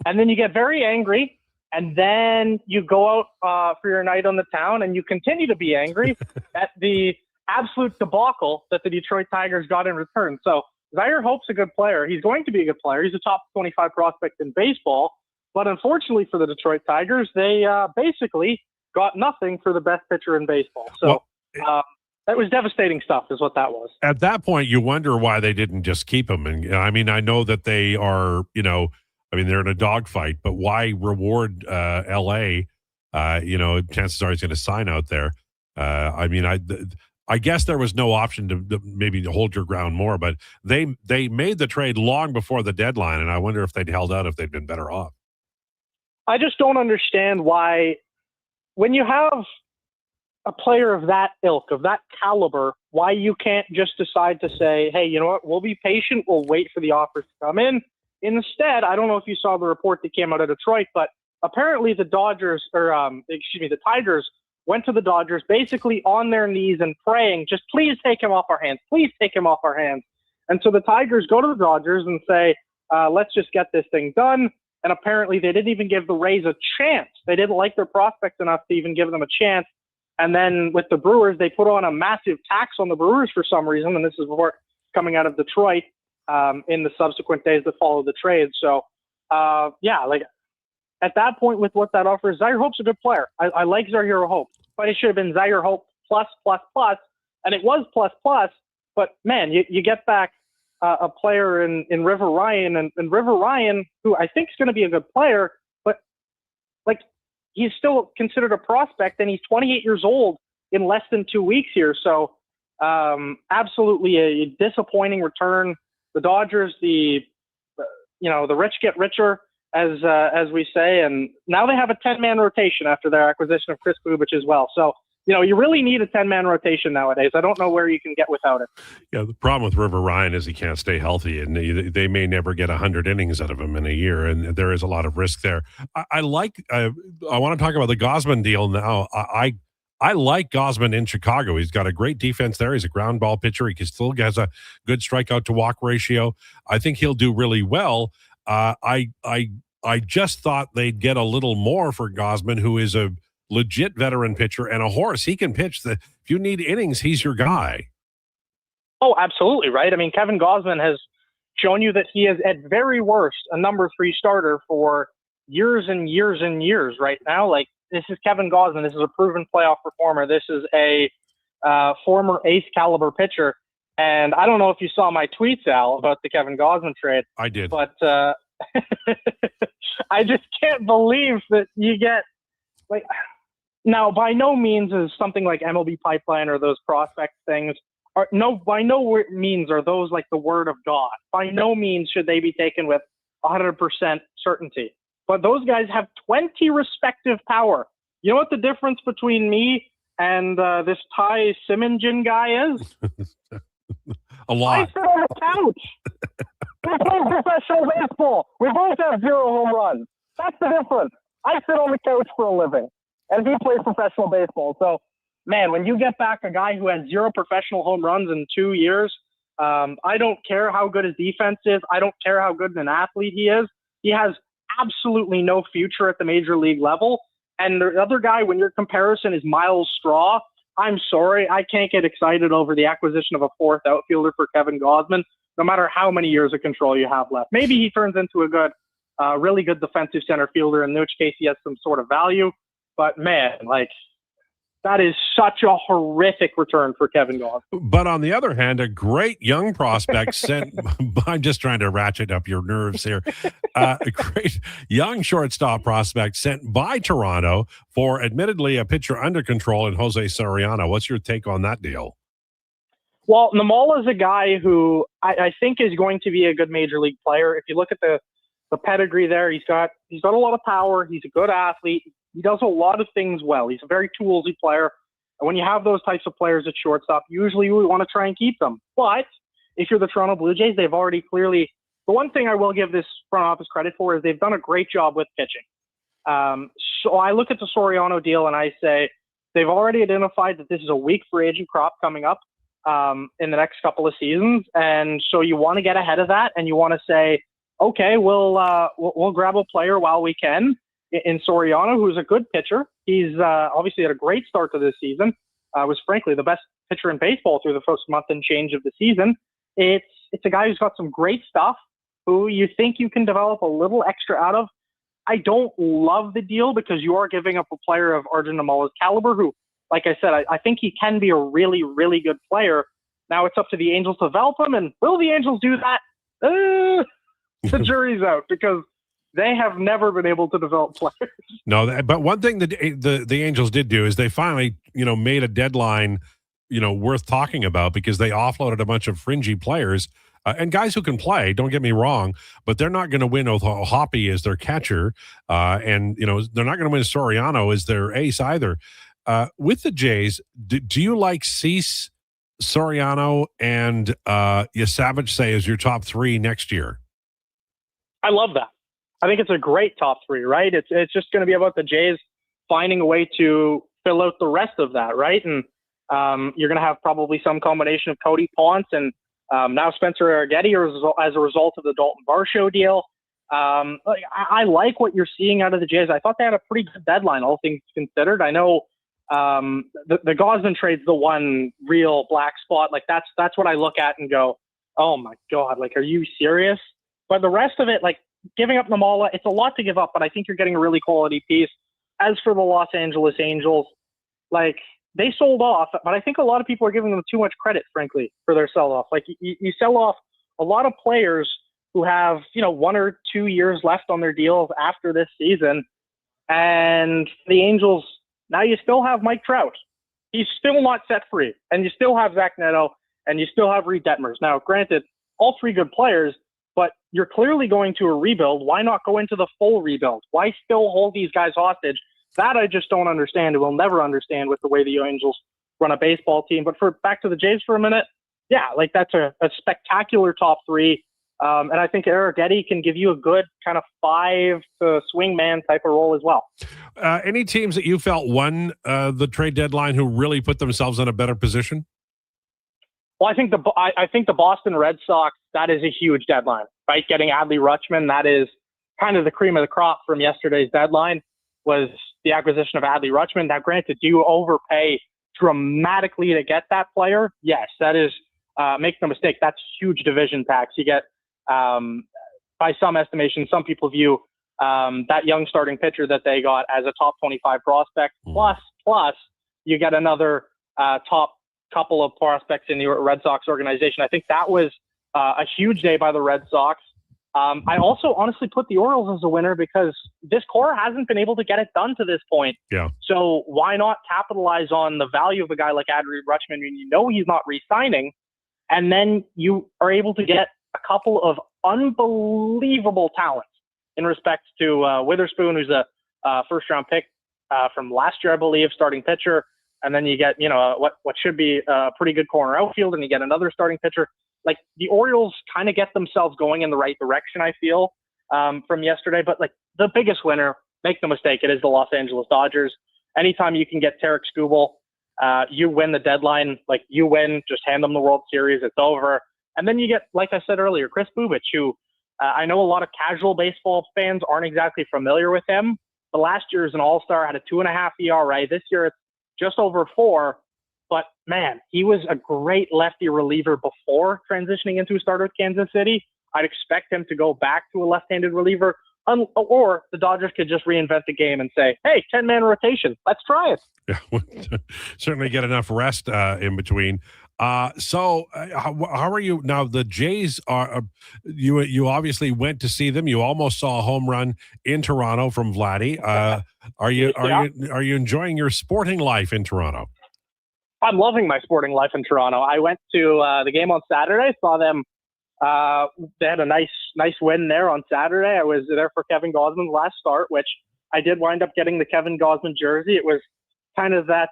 And then you get very angry. And then you go out for your night on the town and you continue to be angry at the absolute debacle that the Detroit Tigers got in return. So Zaire Hope's a good player. He's going to be a good player. He's a top 25 prospect in baseball. But unfortunately for the Detroit Tigers, they basically got nothing for the best pitcher in baseball. So that was devastating stuff is what that was. At that point, you wonder why they didn't just keep him. And I mean, I know that they are, they're in a dogfight, but why reward L.A.? Chances are he's going to sign out there. I guess there was no option to maybe hold your ground more, but they made the trade long before the deadline, and I wonder if they'd held out if they'd been better off. I just don't understand why, when you have a player of that ilk, of that caliber, why you can't just decide to say, hey, you know what, we'll be patient, we'll wait for the offers to come in. Instead, I don't know if you saw the report that came out of Detroit, but apparently the Tigers went to the Dodgers basically on their knees and praying, just please take him off our hands. Please take him off our hands. And so the Tigers go to the Dodgers and say, let's just get this thing done. And apparently they didn't even give the Rays a chance. They didn't like their prospects enough to even give them a chance. And then with the Brewers, they put on a massive tax on the Brewers for some reason. And this is report coming out of Detroit in the subsequent days that followed the trade. So, at that point with what that offers, Zaire Hope's a good player. I like Zaire Hope, but it should have been Zaire Hope plus, and it was plus. But man, you get back a player in River Ryan, and River Ryan, who I think is going to be a good player, but he's still considered a prospect, and he's 28 years old in less than 2 weeks here. So absolutely a disappointing return. The Dodgers, the rich get richer, as we say, and now they have a 10-man rotation after their acquisition of Chris Bubich as well. So, you really need a 10-man rotation nowadays. I don't know where you can get without it. Yeah, the problem with River Ryan is he can't stay healthy, and they may never get 100 innings out of him in a year, and there is a lot of risk there. I want to talk about the Gausman deal now. I like Gausman in Chicago. He's got a great defense there. He's a ground ball pitcher. He still has a good strikeout to walk ratio. I think he'll do really well. I just thought they'd get a little more for Gausman, who is a legit veteran pitcher and a horse. He can pitch. If you need innings, he's your guy. Oh, absolutely, right? I mean, Kevin Gausman has shown you that he is, at very worst, a number 3 starter for years and years and years right now. This is Kevin Gausman. This is a proven playoff performer. This is a former ace caliber pitcher. And I don't know if you saw my tweets, Al, about the Kevin Gausman trade. I did. But I just can't believe that you get now, by no means is something like MLB Pipeline or those prospect things by no means are those like the word of God. By no means should they be taken with 100% certainty. But those guys have 20 respective power. You know what the difference between me and this Ty Simonjin guy is? A lot. I sit on the couch. We play professional baseball. We both have 0 home runs. That's the difference. I sit on the couch for a living, and he plays professional baseball. So, man, when you get back a guy who has 0 professional home runs in 2 years, I don't care how good his defense is. I don't care how good an athlete he is. He has absolutely no future at the major league level. And the other guy, when your comparison is Miles Straw, I'm sorry, I can't get excited over the acquisition of a fourth outfielder for Kevin Gausman, no matter how many years of control you have left. Maybe he turns into a good, really good defensive center fielder, in which case he has some sort of value. But man, like, that is such a horrific return for Kevin Gausman. But on the other hand, a great young prospect sent. I'm just trying to ratchet up your nerves here. A great young shortstop prospect sent by Toronto for admittedly a pitcher under control in Jose Soriano. What's your take on that deal? Well, Namala is a guy who I think is going to be a good major league player. If you look at the pedigree there, he's got a lot of power. He's a good athlete. He does a lot of things well. He's a very toolsy player. And when you have those types of players at shortstop, usually we want to try and keep them. But if you're the Toronto Blue Jays, they've already clearly – the one thing I will give this front office credit for is they've done a great job with pitching. So I look at the Soriano deal and I say they've already identified that this is a weak free agent crop coming up in the next couple of seasons. And so you want to get ahead of that and you want to say, okay, we'll grab a player while we can. In Soriano, who's a good pitcher. He's obviously had a great start to this season. Was frankly the best pitcher in baseball through the first month and change of the season. It's a guy who's got some great stuff, who you think you can develop a little extra out of. I don't love the deal because you are giving up a player of Arjun Namala's caliber who, like I said, I think he can be a really, really good player. Now it's up to the Angels to develop him, and will the Angels do that? The jury's out because they have never been able to develop players. No, but one thing that the Angels did do is they finally, made a deadline, worth talking about because they offloaded a bunch of fringy players and guys who can play. Don't get me wrong, but they're not going to win with Hoppy as their catcher, and they're not going to win Soriano as their ace either. With the Jays, do you like Cease, Soriano, and Savage say as your top three next year? I love that. I think it's a great top three, right? It's just going to be about the Jays finding a way to fill out the rest of that, right? And you're going to have probably some combination of Cody Ponce and now Spencer Arrighetti as a result of the Dalton Varsho deal. I like what you're seeing out of the Jays. I thought they had a pretty good deadline, all things considered. I know the Gausman trade's the one real black spot. Like that's what I look at and go, oh my God, like, are you serious? But the rest of it, like, giving up Namala, it's a lot to give up, but I think you're getting a really quality piece. As for the Los Angeles Angels, like, they sold off, but I think a lot of people are giving them too much credit, frankly, for their sell-off. Like, you sell off a lot of players who have, 1 or 2 years left on their deals after this season, and the Angels, now you still have Mike Trout. He's still not set free, and you still have Zach Neto, and you still have Reed Detmers. Now, granted, all three good players, but you're clearly going to a rebuild. Why not go into the full rebuild? Why still hold these guys hostage? That I just don't understand and will never understand with the way the Angels run a baseball team. But back to the Jays for a minute, yeah, like that's a spectacular top three. And I think Arrighetti can give you a good kind of 5 to swingman type of role as well. Any teams that you felt won the trade deadline who really put themselves in a better position? Well, I think the Boston Red Sox, that is a huge deadline, right? Getting Adley Rutschman, that is kind of the cream of the crop from yesterday's deadline, was the acquisition of Adley Rutschman. Now, granted, do you overpay dramatically to get that player? Yes, that is, make no mistake, that's huge division tax. You get, by some estimation, some people view that young starting pitcher that they got as a top 25 prospect, plus you get another top couple of prospects in the Red Sox organization. I think that was a huge day by the Red Sox. I also honestly put the Orioles as a winner because this core hasn't been able to get it done to this point. Yeah. So why not capitalize on the value of a guy like Adley Rutschman when you know he's not re-signing, and then you are able to get a couple of unbelievable talents in respect to Witherspoon, who's a first-round pick from last year, I believe, starting pitcher. And then you get, what should be a pretty good corner outfield, and you get another starting pitcher. Like, the Orioles kind of get themselves going in the right direction, I feel, from yesterday. But, like, the biggest winner, make no mistake, it is the Los Angeles Dodgers. Anytime you can get Tarek Skubal, you win the deadline. Like, you win, just hand them the World Series, it's over. And then you get, like I said earlier, Chris Bubich, who I know a lot of casual baseball fans aren't exactly familiar with him, The last year is an all-star, had a 2.5 ERA. This year it's just over 4. But, man, he was a great lefty reliever before transitioning into a starter with Kansas City. I'd expect him to go back to a left-handed reliever. Or the Dodgers could just reinvent the game and say, hey, 10-man rotation. Let's try it. Yeah, certainly get enough rest in between. So how are you now? The Jays are you obviously went to see them. You almost saw a home run in Toronto from Vladdy. Are you enjoying your sporting life in Toronto? I'm loving my sporting life in Toronto. I went to the game on Saturday. Saw them. They had a nice win there on Saturday. I was there for Kevin Gausman's last start, which I did wind up getting the Kevin Gausman jersey. It was kind of that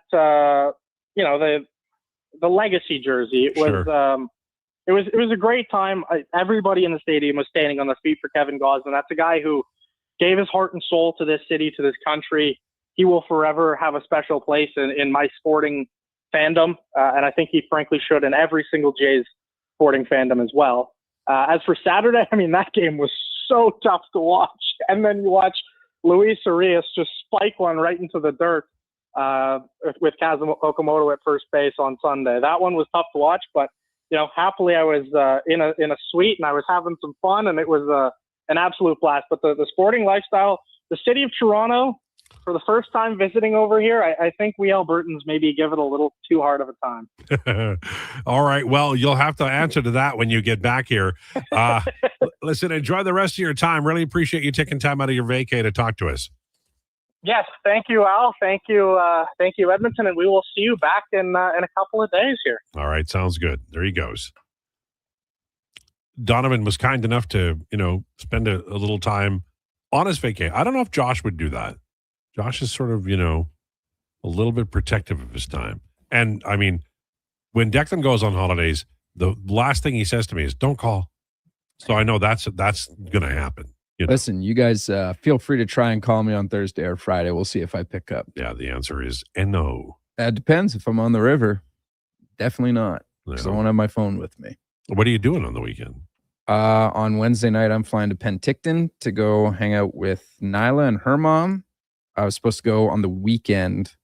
the legacy jersey. It was a great time. Everybody in the stadium was standing on their feet for Kevin Gausman. That's a guy who gave his heart and soul to this city, to this country. He will forever have a special place in my sporting fandom, and I think he frankly should in every single Jays sporting fandom as well. As for Saturday, I mean, that game was so tough to watch. And then you watch Luis Arias just spike one right into the dirt with Kazuma Okamoto at first base on Sunday. That one was tough to watch, but happily I was in a suite and I was having some fun, and it was an absolute blast. But the sporting lifestyle, the city of Toronto, for the first time visiting over here, I think we Albertans maybe give it a little too hard of a time. All right. Well, you'll have to answer to that when you get back here. Listen, enjoy the rest of your time. Really appreciate you taking time out of your vacay to talk to us. Yes. Thank you, Al. Thank you, Edmonton. And we will see you back in a couple of days here. All right. Sounds good. There he goes. Donovan was kind enough to, spend a little time on his vacay. I don't know if Josh would do that. Josh is sort of, a little bit protective of his time. And, I mean, when Declan goes on holidays, the last thing he says to me is, don't call. So I know that's going to happen. Listen, you guys feel free to try and call me on Thursday or Friday. We'll see if I pick up. Yeah, the answer is no. That depends. If I'm on the river, definitely not. Because I won't have my phone with me. What are you doing on the weekend? On Wednesday night, I'm flying to Penticton to go hang out with Nyla and her mom. I was supposed to go on the weekend,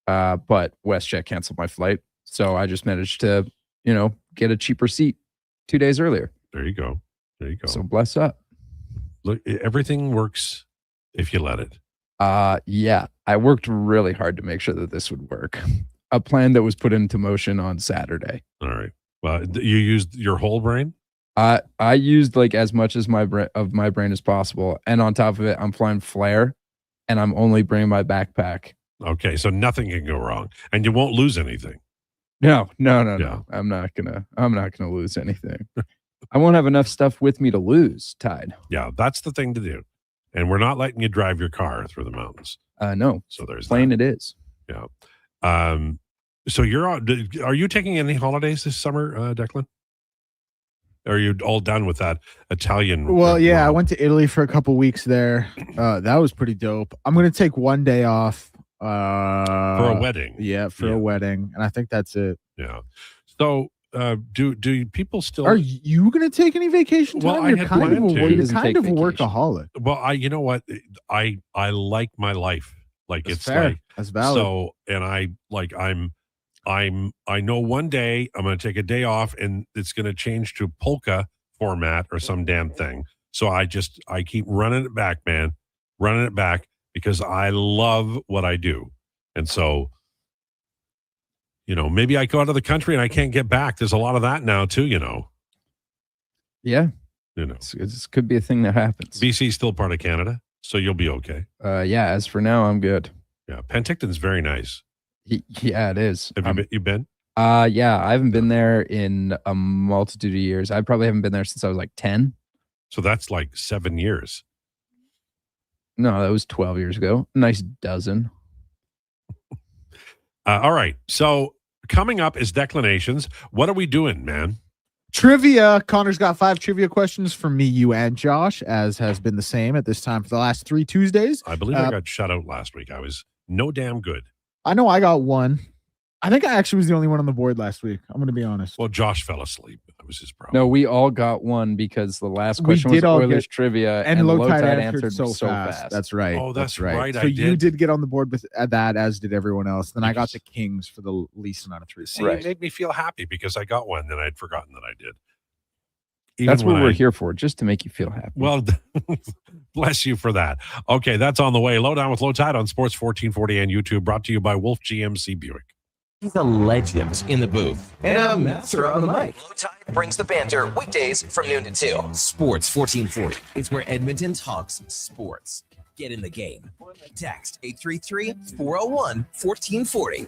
but WestJet canceled my flight. So I just managed to, get a cheaper seat 2 days earlier. There you go. So bless up. Look, everything works if you let it. Yeah, I worked really hard to make sure that this would work. A plan that was put into motion on Saturday. All right. Well, you used your whole brain? I used like as much as my brain as possible. And on top of it, I'm flying Flair. And I'm only bringing my backpack. Okay, so nothing can go wrong, and you won't lose anything. No. I'm not gonna lose anything. I won't have enough stuff with me to lose. Tide. Yeah, that's the thing to do. And we're not letting you drive your car through the mountains. No. So there's plane. that. It is. Yeah. So are you taking any holidays this summer, Declan? Or are you all done with that Italian? Well, yeah, I went to Italy for a couple weeks there. That was pretty dope. I'm going to take one day off. For a wedding. Yeah, for a wedding. And I think that's it. Yeah. So do people still... Are you going to take any vacation time? Well, you're kind of a workaholic. Well, you know what? I like my life. Like That's it's fair. like... That's valid. So, and I know one day I'm going to take a day off and it's going to change to polka format or some damn thing. So I keep running it back, man, running it back because I love what I do. And so, maybe I go out of the country and I can't get back. There's a lot of that now too, Yeah. This could be a thing that happens. BC's still part of Canada, so you'll be okay. Yeah. As for now, I'm good. Yeah. Penticton's very nice. Yeah, it is. Have you been? Yeah, I haven't been there in a multitude of years. I probably haven't been there since I was like 10. So that's like 7 years. No, that was 12 years ago. Nice dozen. All right. So coming up is Declinations. What are we doing, man? Trivia. Connor's got 5 trivia questions for me, you, and Josh, as has been the same at this time for the last 3 Tuesdays. I believe I got shut out last week. I was no damn good. I know I got one. I think I actually was the only one on the board last week. I'm going to be honest. Well, Josh fell asleep. That was his problem. No, we all got one because the last We question was did all Oilers get- trivia, and and Lowetide Lowetide answered answered so so fast. fast. That's right. Oh, that's right. right, So I you did. did get on the board with that, as did everyone else. Then I got the Kings for the least amount of 3 See, points. it made me feel happy because I got one that I'd forgotten that I did. That's Even what when we're I- here for, just to make you feel happy. Well, bless you for that. Okay, that's on the way. Lowdown with Lowetide on Sports 1440 and YouTube, brought to you by Wolf GMC Buick. He's a legend in the booth and a master on the mic. Lowetide brings the banter weekdays from noon to 2. Sports 1440 is where Edmonton talks sports. Get in the game. Text 833-401-1440.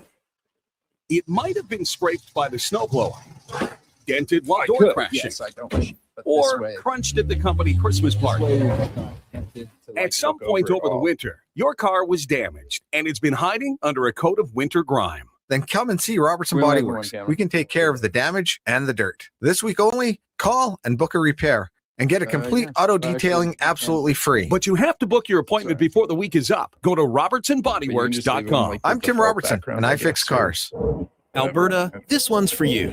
It might have been scraped by the snowblower, dented while door crashing, Yes, I don't wish. But or this way. crunched at the company Christmas party. At some point over the winter, your car was damaged, and it's been hiding under a coat of winter grime. Then come and see Robertson We Body only have one Works. camera. We can take care of the damage and the dirt. This week only, call and book a repair and get a complete auto detailing absolutely free. But you have to book your appointment before the week is up. Go to robertsonbodyworks.com. I'm Tim Robertson, and I fix cars. Alberta, this one's for you.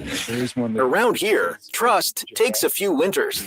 Around here, trust takes a few winters.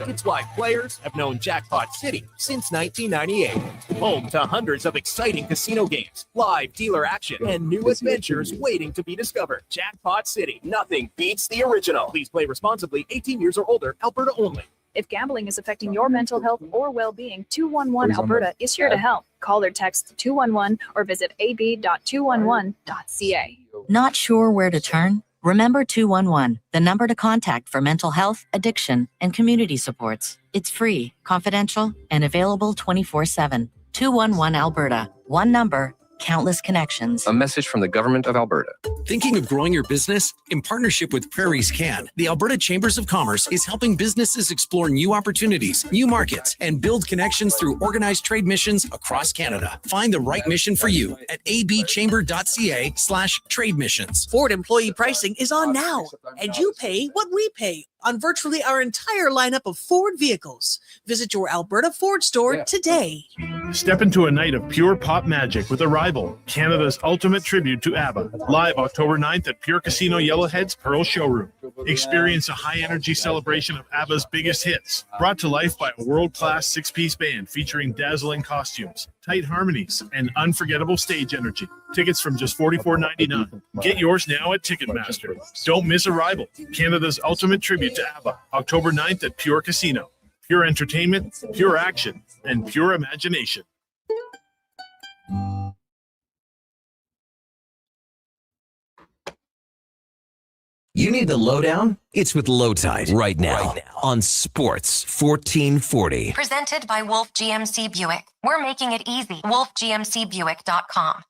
It's why players have known Jackpot City since 1998. Home to hundreds of exciting casino games, live dealer action, and new adventures waiting to be discovered. Jackpot City, nothing beats the original. Please play responsibly, 18 years or older, Alberta only. If gambling is affecting your mental health or well-being, 211 Alberta is here to help. Call or text 211 or visit ab.211.ca. Not sure where to turn? Remember 211, the number to contact for mental health, addiction, and community supports. It's free, confidential, and available 24/7. 211 Alberta. One number, countless connections. A message from the Government of Alberta. Thinking of growing your business? In partnership with Prairies Can, the Alberta Chambers of Commerce is helping businesses explore new opportunities, new markets, and build connections through organized trade missions across Canada. Find the right mission for you at abchamber.ca/trade missions. Ford employee pricing is on now, and you pay what we pay on virtually our entire lineup of Ford vehicles. Visit your Alberta Ford store today. Step into a night of pure pop magic with Arrival, Canada's ultimate tribute to ABBA, live October 9th at Pure Casino Yellowhead's Pearl Showroom. Experience a high-energy celebration of ABBA's biggest hits, brought to life by a world-class six-piece band featuring dazzling costumes, tight harmonies, and unforgettable stage energy. Tickets from just $44.99. Get yours now at Ticketmaster. Don't miss Arrival, Canada's ultimate tribute to ABBA, October 9th at Pure Casino. Pure entertainment, pure action, and pure imagination. You need the lowdown? It's with Lowetide right now on Sports 1440. Presented by Wolf GMC Buick. We're making it easy. WolfGMCBuick.com.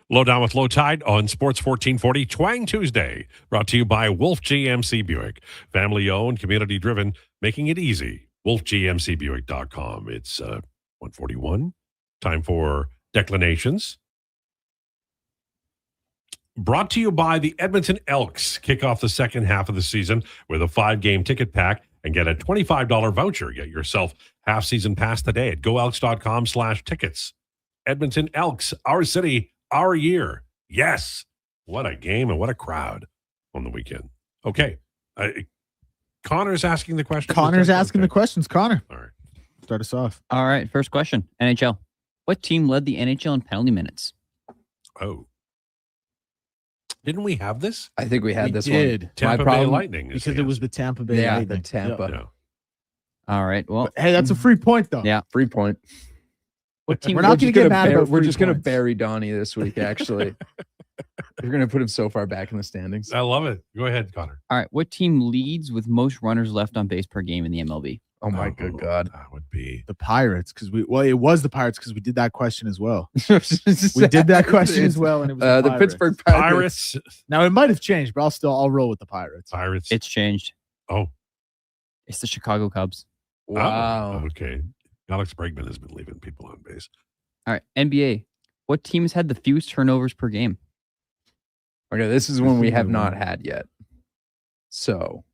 Lowdown with Lowetide on Sports 1440 Twang Tuesday, brought to you by Wolf GMC Buick. Family owned, community driven, making it easy. WolfGMCBuick.com. It's 141. Time for declinations. Brought to you by the Edmonton Elks. Kick off the second half of the season with a 5-game ticket pack and get a $25 voucher. Get yourself half-season pass today at goelks.com/tickets. Edmonton Elks, our city, our year. Yes. What a game and what a crowd on the weekend. Okay. Connor's asking the question. Connor's asking the questions. Connor. All right. Start us off. All right. First question. NHL. What team led the NHL in penalty minutes? Oh. Didn't we have this? I think we had this did. one. Tampa My Bay problem, Lightning. Because it was the Tampa Bay Yeah, Lightning. the Tampa. Yeah. All right. Well, But, hey, that's a free point, though. yeah. Free point. What team? We're not going to get mad about We're free just going to points. bury Donnie this week, actually. We're going to put him so far back in the standings. I love it. Go ahead, Connor. All right. What team leads with most runners left on base per game in the MLB? Oh, my good God. That would be The Pirates, because it was the Pirates because we did that question as well. We did that question as well, and it was the Pirates. Pittsburgh Pirates. Now it might have changed, but I'll roll with the Pirates. Pirates. It's changed. Oh. It's the Chicago Cubs. Wow. Oh, okay. Alex Bregman has been leaving people on base. All right, NBA. What team has had the fewest turnovers per game? Okay, this is one we have not had yet. So,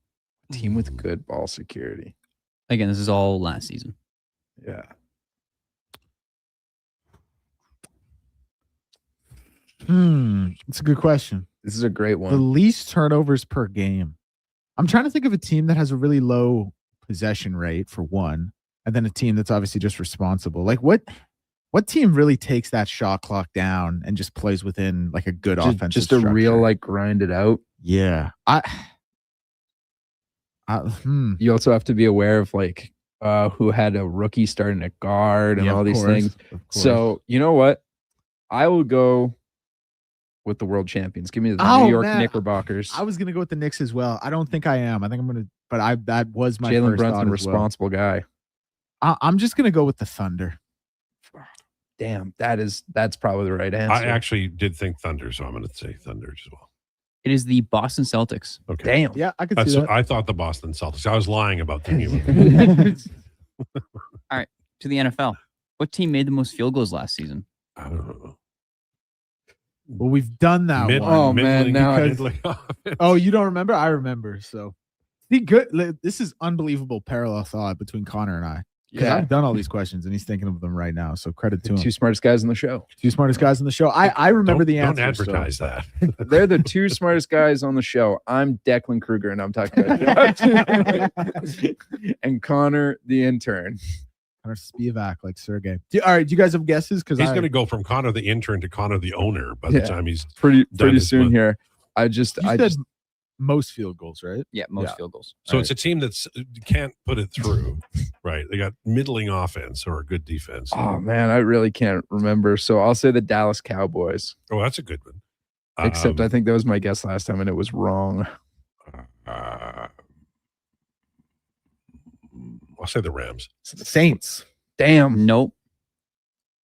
team with good ball security. Again, this is all last season. Yeah. It's a good question. This is a great one. The least turnovers per game. I'm trying to think of a team that has a really low possession rate for one, and then a team that's obviously just responsible. Like what team really takes that shot clock down and just plays within like a good offensive just a structure? real like grind it out. Yeah. You also have to be aware of like who had a rookie starting at guard and all these things. So you know what? I will go with the world champions. Give me the New York Knickerbockers. I was gonna go with the Knicks as well. I don't think I am. I think I'm gonna, but that was my Jalen first Brunson, thought as responsible guy. I'm just gonna go with the Thunder. Damn, that's probably the right answer. I actually did think Thunder, so I'm going to say Thunder as well. It is the Boston Celtics. Okay. Damn. Yeah, I could see that. I thought the Boston Celtics. I was lying about thinking. All right, to the NFL. What team made the most field goals last season? I don't know. Well, we've done that one. Oh man, now oh, you don't remember? I remember. So, see, good. This is unbelievable parallel thought between Connor and I. Because I've done all these questions and he's thinking of them right now. So credit to him. Two smartest guys on the show. Two smartest guys on the show. I remember the answer. Don't advertise that. They're the two smartest guys on the show. I'm Declan Krueger, and I'm talking about and Connor, the intern. Connor Spivak, like Sergey. All right, do you guys have guesses? Because he's going to go from Connor the intern to Connor the owner by the time he's pretty done soon here. I just most field goals, right? Yeah, most field goals. So it's a team that's can't put it through, right? They got middling offense or a good defense. Oh man, I really can't remember. So I'll say the Dallas Cowboys. Oh, that's a good one. Except I think that was my guess last time, and it was wrong. I'll say the Rams. The Saints. Damn. Nope.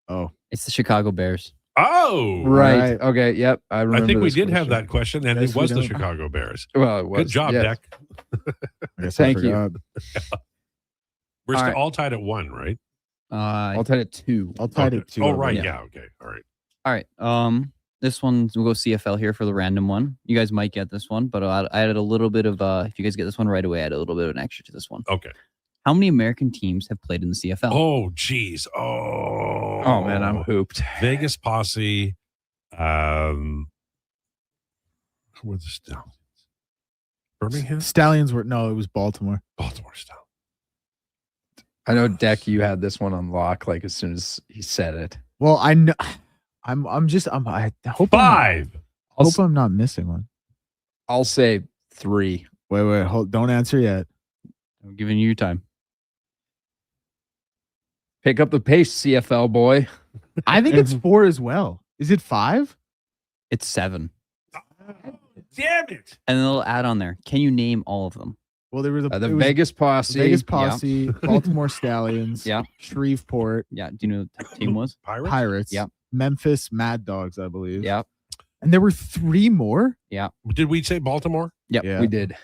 Oh, it's the Chicago Bears. Oh, right. Okay. Yep. I remember. I think we this did have question. that question, and it was the Chicago Bears. Well, it was. Good job, yes. Deck. Thank you. We're still all tied at 1, right? All tied at 2. All tied at 2. Oh, right. Yeah. Okay. All right. All right. This one, we'll go CFL here for the random one. You guys might get this one, but I added a little bit of, if you guys get this one right away, I added a little bit of an extra to this one. Okay. How many American teams have played in the CFL? Oh, geez. Oh, man, I'm hooped. Vegas Posse. Who were the Stallions? Birmingham? Stallions were, no, it was Baltimore. Baltimore Stallions. I know, Deck, you had this one on lock like as soon as he said it. Well, I know. I hope 5. I hope I'm not missing one. I'll say 3. Wait, hold, don't answer yet. I'm giving you time. Pick up the pace, CFL boy. I think it's 4 as well. Is it 5? It's 7. Damn it. And a little add on there. Can you name all of them? Well, there was the Vegas Posse. Vegas Posse, Baltimore Stallions, yeah, Shreveport. Yeah. Do you know what the team was? Pirates. Yeah. Memphis Mad Dogs, I believe. Yeah. And there were 3 more? Yeah. Did we say Baltimore? Yep. Yeah, we did.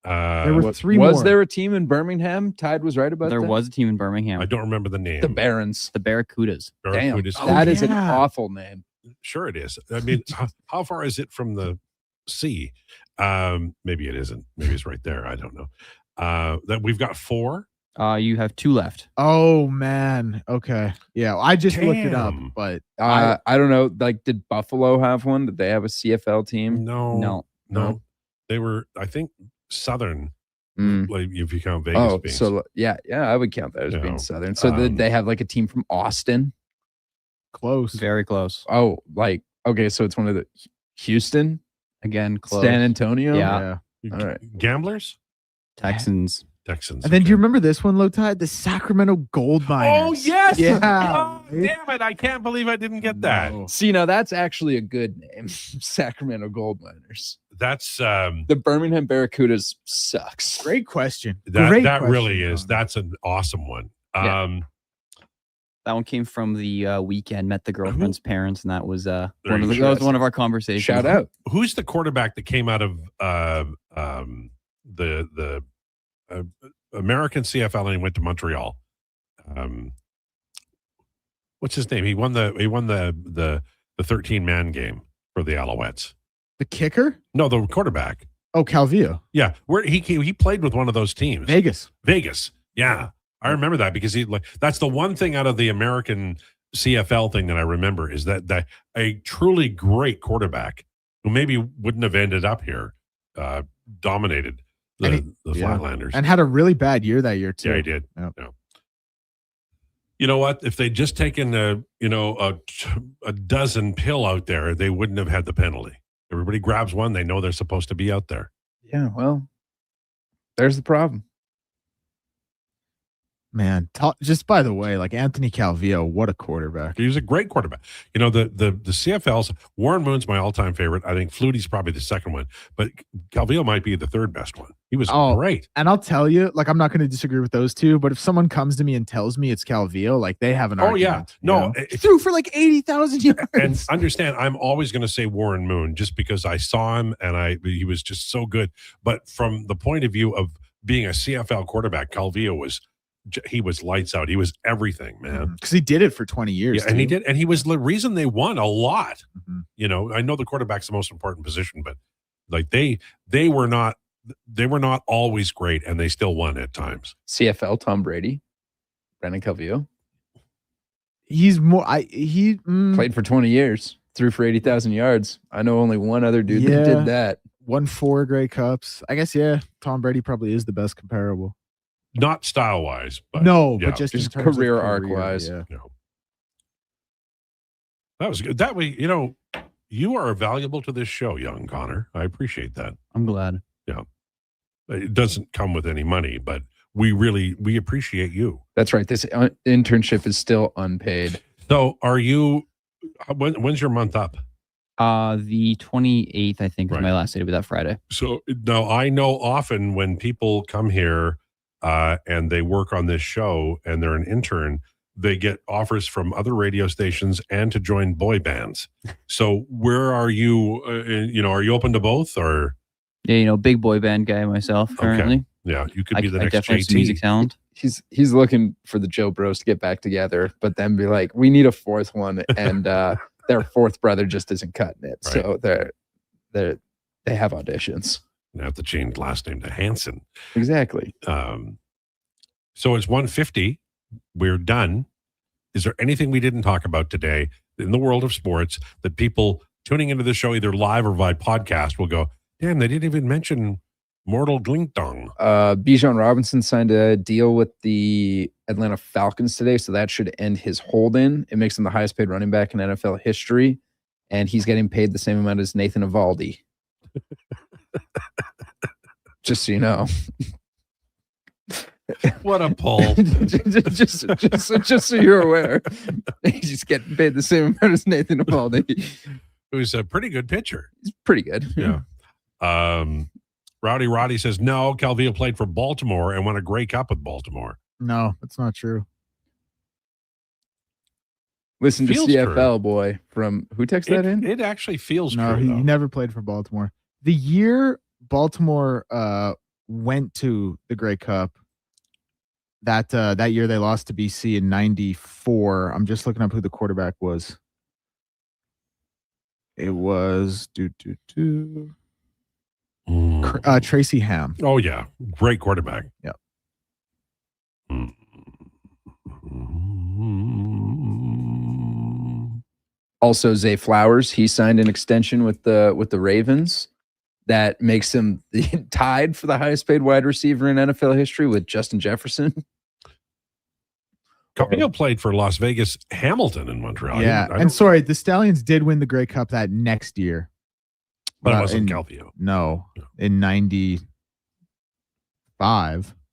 There were 3 more. Was there a team in Birmingham? Tide was right about there that? was a team in Birmingham. I don't remember the name. The Barons. The Barracudas. Damn. Barracudas. That is an awful name. Sure it is. I mean, how far is it from the sea? Maybe it isn't. Maybe it's right there. I don't know. That we've got 4. You have 2 left. Oh man. Okay. Yeah, I just looked it up, but I don't know. Like, did Buffalo have one? Did they have a CFL team? No. They were, I think, Southern. Like if you count Vegas. Being so yeah, I would count that as being Southern. So did they have like a team from Austin? Close. Very close. Oh, like okay, so it's one of the Houston again. Close. San Antonio. Yeah. All right. Gamblers. Texans. Texans. And then do you remember this one, Lowetide? The Sacramento Gold Miners. Oh yes. Yeah. Oh, damn it! I can't believe I didn't get that. No. See, now that's actually a good name, Sacramento Gold Miners. That's the Birmingham Barracudas sucks. Great question. That Great that question, really is. Connor. That's an awesome one. Yeah. That one came from the weekend. Met the girlfriend's parents, and that was that was one of our conversations. Shout out. Who's the quarterback that came out of American CFL, and he went to Montreal. What's his name? He won the 13-man game for the Alouettes. The kicker? No, the quarterback. Oh, Calvillo. Yeah, where he played with one of those teams. Vegas. Yeah, I remember that because that's the one thing out of the American CFL thing that I remember is that a truly great quarterback who maybe wouldn't have ended up here dominated the Flatlanders and had a really bad year that year too. Yeah, he did. Yep. Yeah. You know what? If they'd just taken a dozen pill out there, they wouldn't have had the penalty. Everybody grabs one; they know they're supposed to be out there. Yeah, well, there's the problem. Man, just by the way, like Anthony Calvillo, what a quarterback. He was a great quarterback. You know, the CFLs, Warren Moon's my all-time favorite. I think Flutie's probably the second one, but Calvillo might be the third best one. He was great. And I'll tell you, like, I'm not going to disagree with those two, but if someone comes to me and tells me it's Calvillo, like, they have an argument. No. He threw for like 80,000 yards. And understand, I'm always going to say Warren Moon just because I saw him and he was just so good. But from the point of view of being a CFL quarterback, Calvillo was lights out. He was everything, man. Because he did it for 20 years. Yeah, and he did. And he was the reason they won a lot. Mm-hmm. You know, I know the quarterback's the most important position, but like they were not always great, and they still won at times. CFL Tom Brady, Brandon Calvillo. He's more. Played for 20 years, threw for 80,000 yards. I know only one other dude that did that. Won 4 Grey Cups. I guess Tom Brady probably is the best comparable. Not style wise, but but just career arc wise. Yeah. That was good. That way, you are valuable to this show, young Connor. I appreciate that. I'm glad. Yeah. It doesn't come with any money, but we appreciate you. That's right. This internship is still unpaid. So are you, when's your month up? The 28th, I think, is my last day. It'll be that Friday. So now I know often when people come here, and they work on this show and they're an intern, they get offers from other radio stations and to join boy bands. So where are you, are you open to both or? Yeah, big boy band guy myself currently. Okay. Yeah, you could be the next definitely JT. Music talent. He's looking for the Joe Bros to get back together, but then be like, we need a fourth one. And their fourth brother just isn't cutting it. Right. So they have auditions. You have to change last name to Hansen. Exactly. So it's 1:50. We're done. Is there anything we didn't talk about today in the world of sports that people tuning into the show either live or by podcast will go, damn, they didn't even mention Mortal Glingdong. Bijan Robinson signed a deal with the Atlanta Falcons today, so that should end his hold-in. It makes him the highest paid running back in NFL history, and he's getting paid the same amount as Nathan Eovaldi. Just so you know. What a pull. just so you're aware. He's just getting paid the same amount as Nathan Eovaldi. Who's a pretty good pitcher. He's pretty good. Yeah. Rowdy Roddy says, no, Calvillo played for Baltimore and won a Grey Cup with Baltimore. No, that's not true. Listen to Feels CFL true. boy from who texted that in? It actually feels No, true. he though. never played for Baltimore. The year Baltimore went to the Grey Cup, that year they lost to BC in 94. I'm just looking up who the quarterback was. It was Tracy Ham. Oh, yeah. Great quarterback. Yeah. Also, Zay Flowers, he signed an extension with the Ravens that makes him tied for the highest paid wide receiver in NFL history with Justin Jefferson. Calvillo played for Las Vegas Hamilton in Montreal. Yeah, and sorry, the Stallions did win the Grey Cup that next year. But it wasn't Calvillo. No, in 95.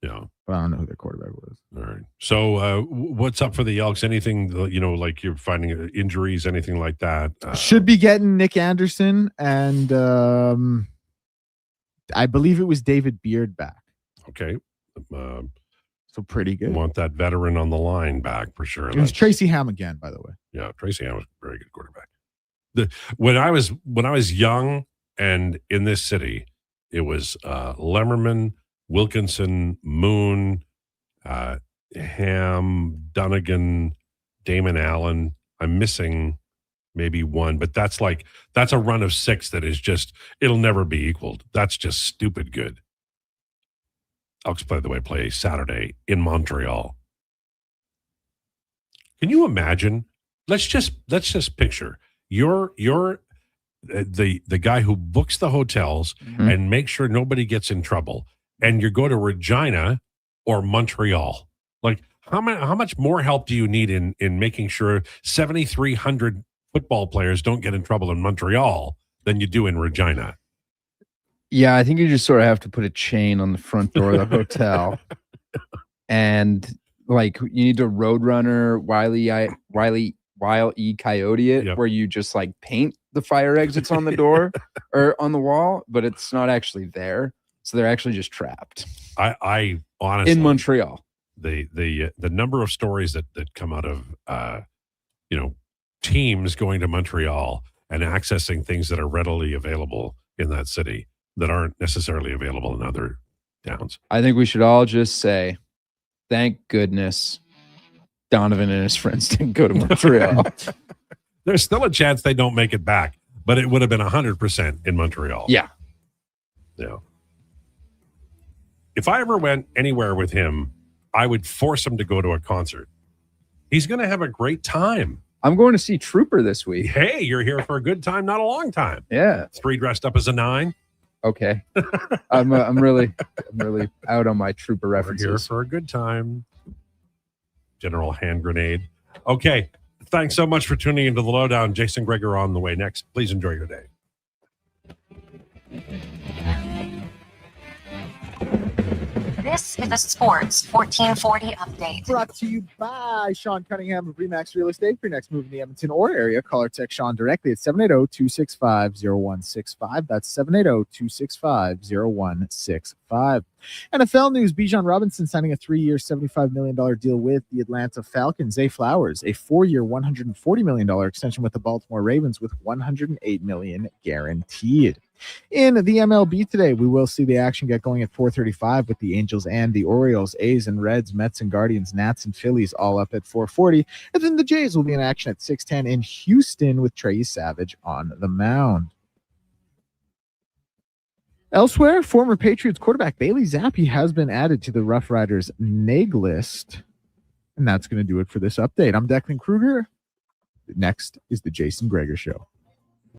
Yeah. But I don't know who their quarterback was. All right. So what's up for the Elks? Anything, like you're finding injuries, anything like that? Should be getting Nick Anderson and I believe it was David Beard back. Okay. So pretty good. Want that veteran on the line back for sure. It was Tracy Ham again, by the way. Yeah, Tracy Ham was a very good quarterback. When I was young and in this city, it was Lemmerman, Wilkinson, Moon, Ham, Dunnigan, Damon Allen. I'm missing maybe one, but that's a run of 6 that is just, it'll never be equaled. That's just stupid good. Elks, by the way, play Saturday in Montreal. Can you imagine? Let's just picture you're the guy who books the hotels and makes sure nobody gets in trouble, and you go to Regina or Montreal. Like, how much more help do you need in making sure 7,300 football players don't get in trouble in Montreal than you do in Regina? Yeah, I think you just sort of have to put a chain on the front door of the hotel. And like, you need to Roadrunner Wile E. Coyote it, where you just like paint the fire exits on the door or on the wall, but it's not actually there. So they're actually just trapped. I honestly, in Montreal, the number of stories that come out of teams going to Montreal and accessing things that are readily available in that city that aren't necessarily available in other towns. I think we should all just say, thank goodness Donovan and his friends didn't go to Montreal. There's still a chance they don't make it back, but it would have been 100% in Montreal. Yeah. If I ever went anywhere with him, I would force him to go to a concert. He's going to have a great time. I'm going to see Trooper this week. Hey, you're here for a good time, not a long time. Yeah. 3 dressed up as a 9. Okay. I'm really out on my Trooper references. We're here for a good time. General hand grenade. Okay. Thanks so much for tuning into the Lowdown. Jason Krueger on the way next. Please enjoy your day. This is the Sports 1440 update. Brought to you by Sean Cunningham of Remax Real Estate. For your next move in the Edmonton or area, call or text Sean directly at 780-265-0165. That's 780-265-0165. NFL news, Bijan Robinson signing a 3-year, $75 million deal with the Atlanta Falcons. Zay Flowers, a 4-year, $140 million extension with the Baltimore Ravens with $108 million guaranteed. In the MLB today, we will see the action get going at 4:35 with the Angels and the Orioles, A's and Reds, Mets and Guardians, Nats and Phillies all up at 4:40. And then the Jays will be in action at 6:10 in Houston with Trey Savage on the mound. Elsewhere, former Patriots quarterback Bailey Zappi has been added to the Rough Riders NAG list. And that's going to do it for this update. I'm Declan Krueger. Next is the Jason Krueger Show.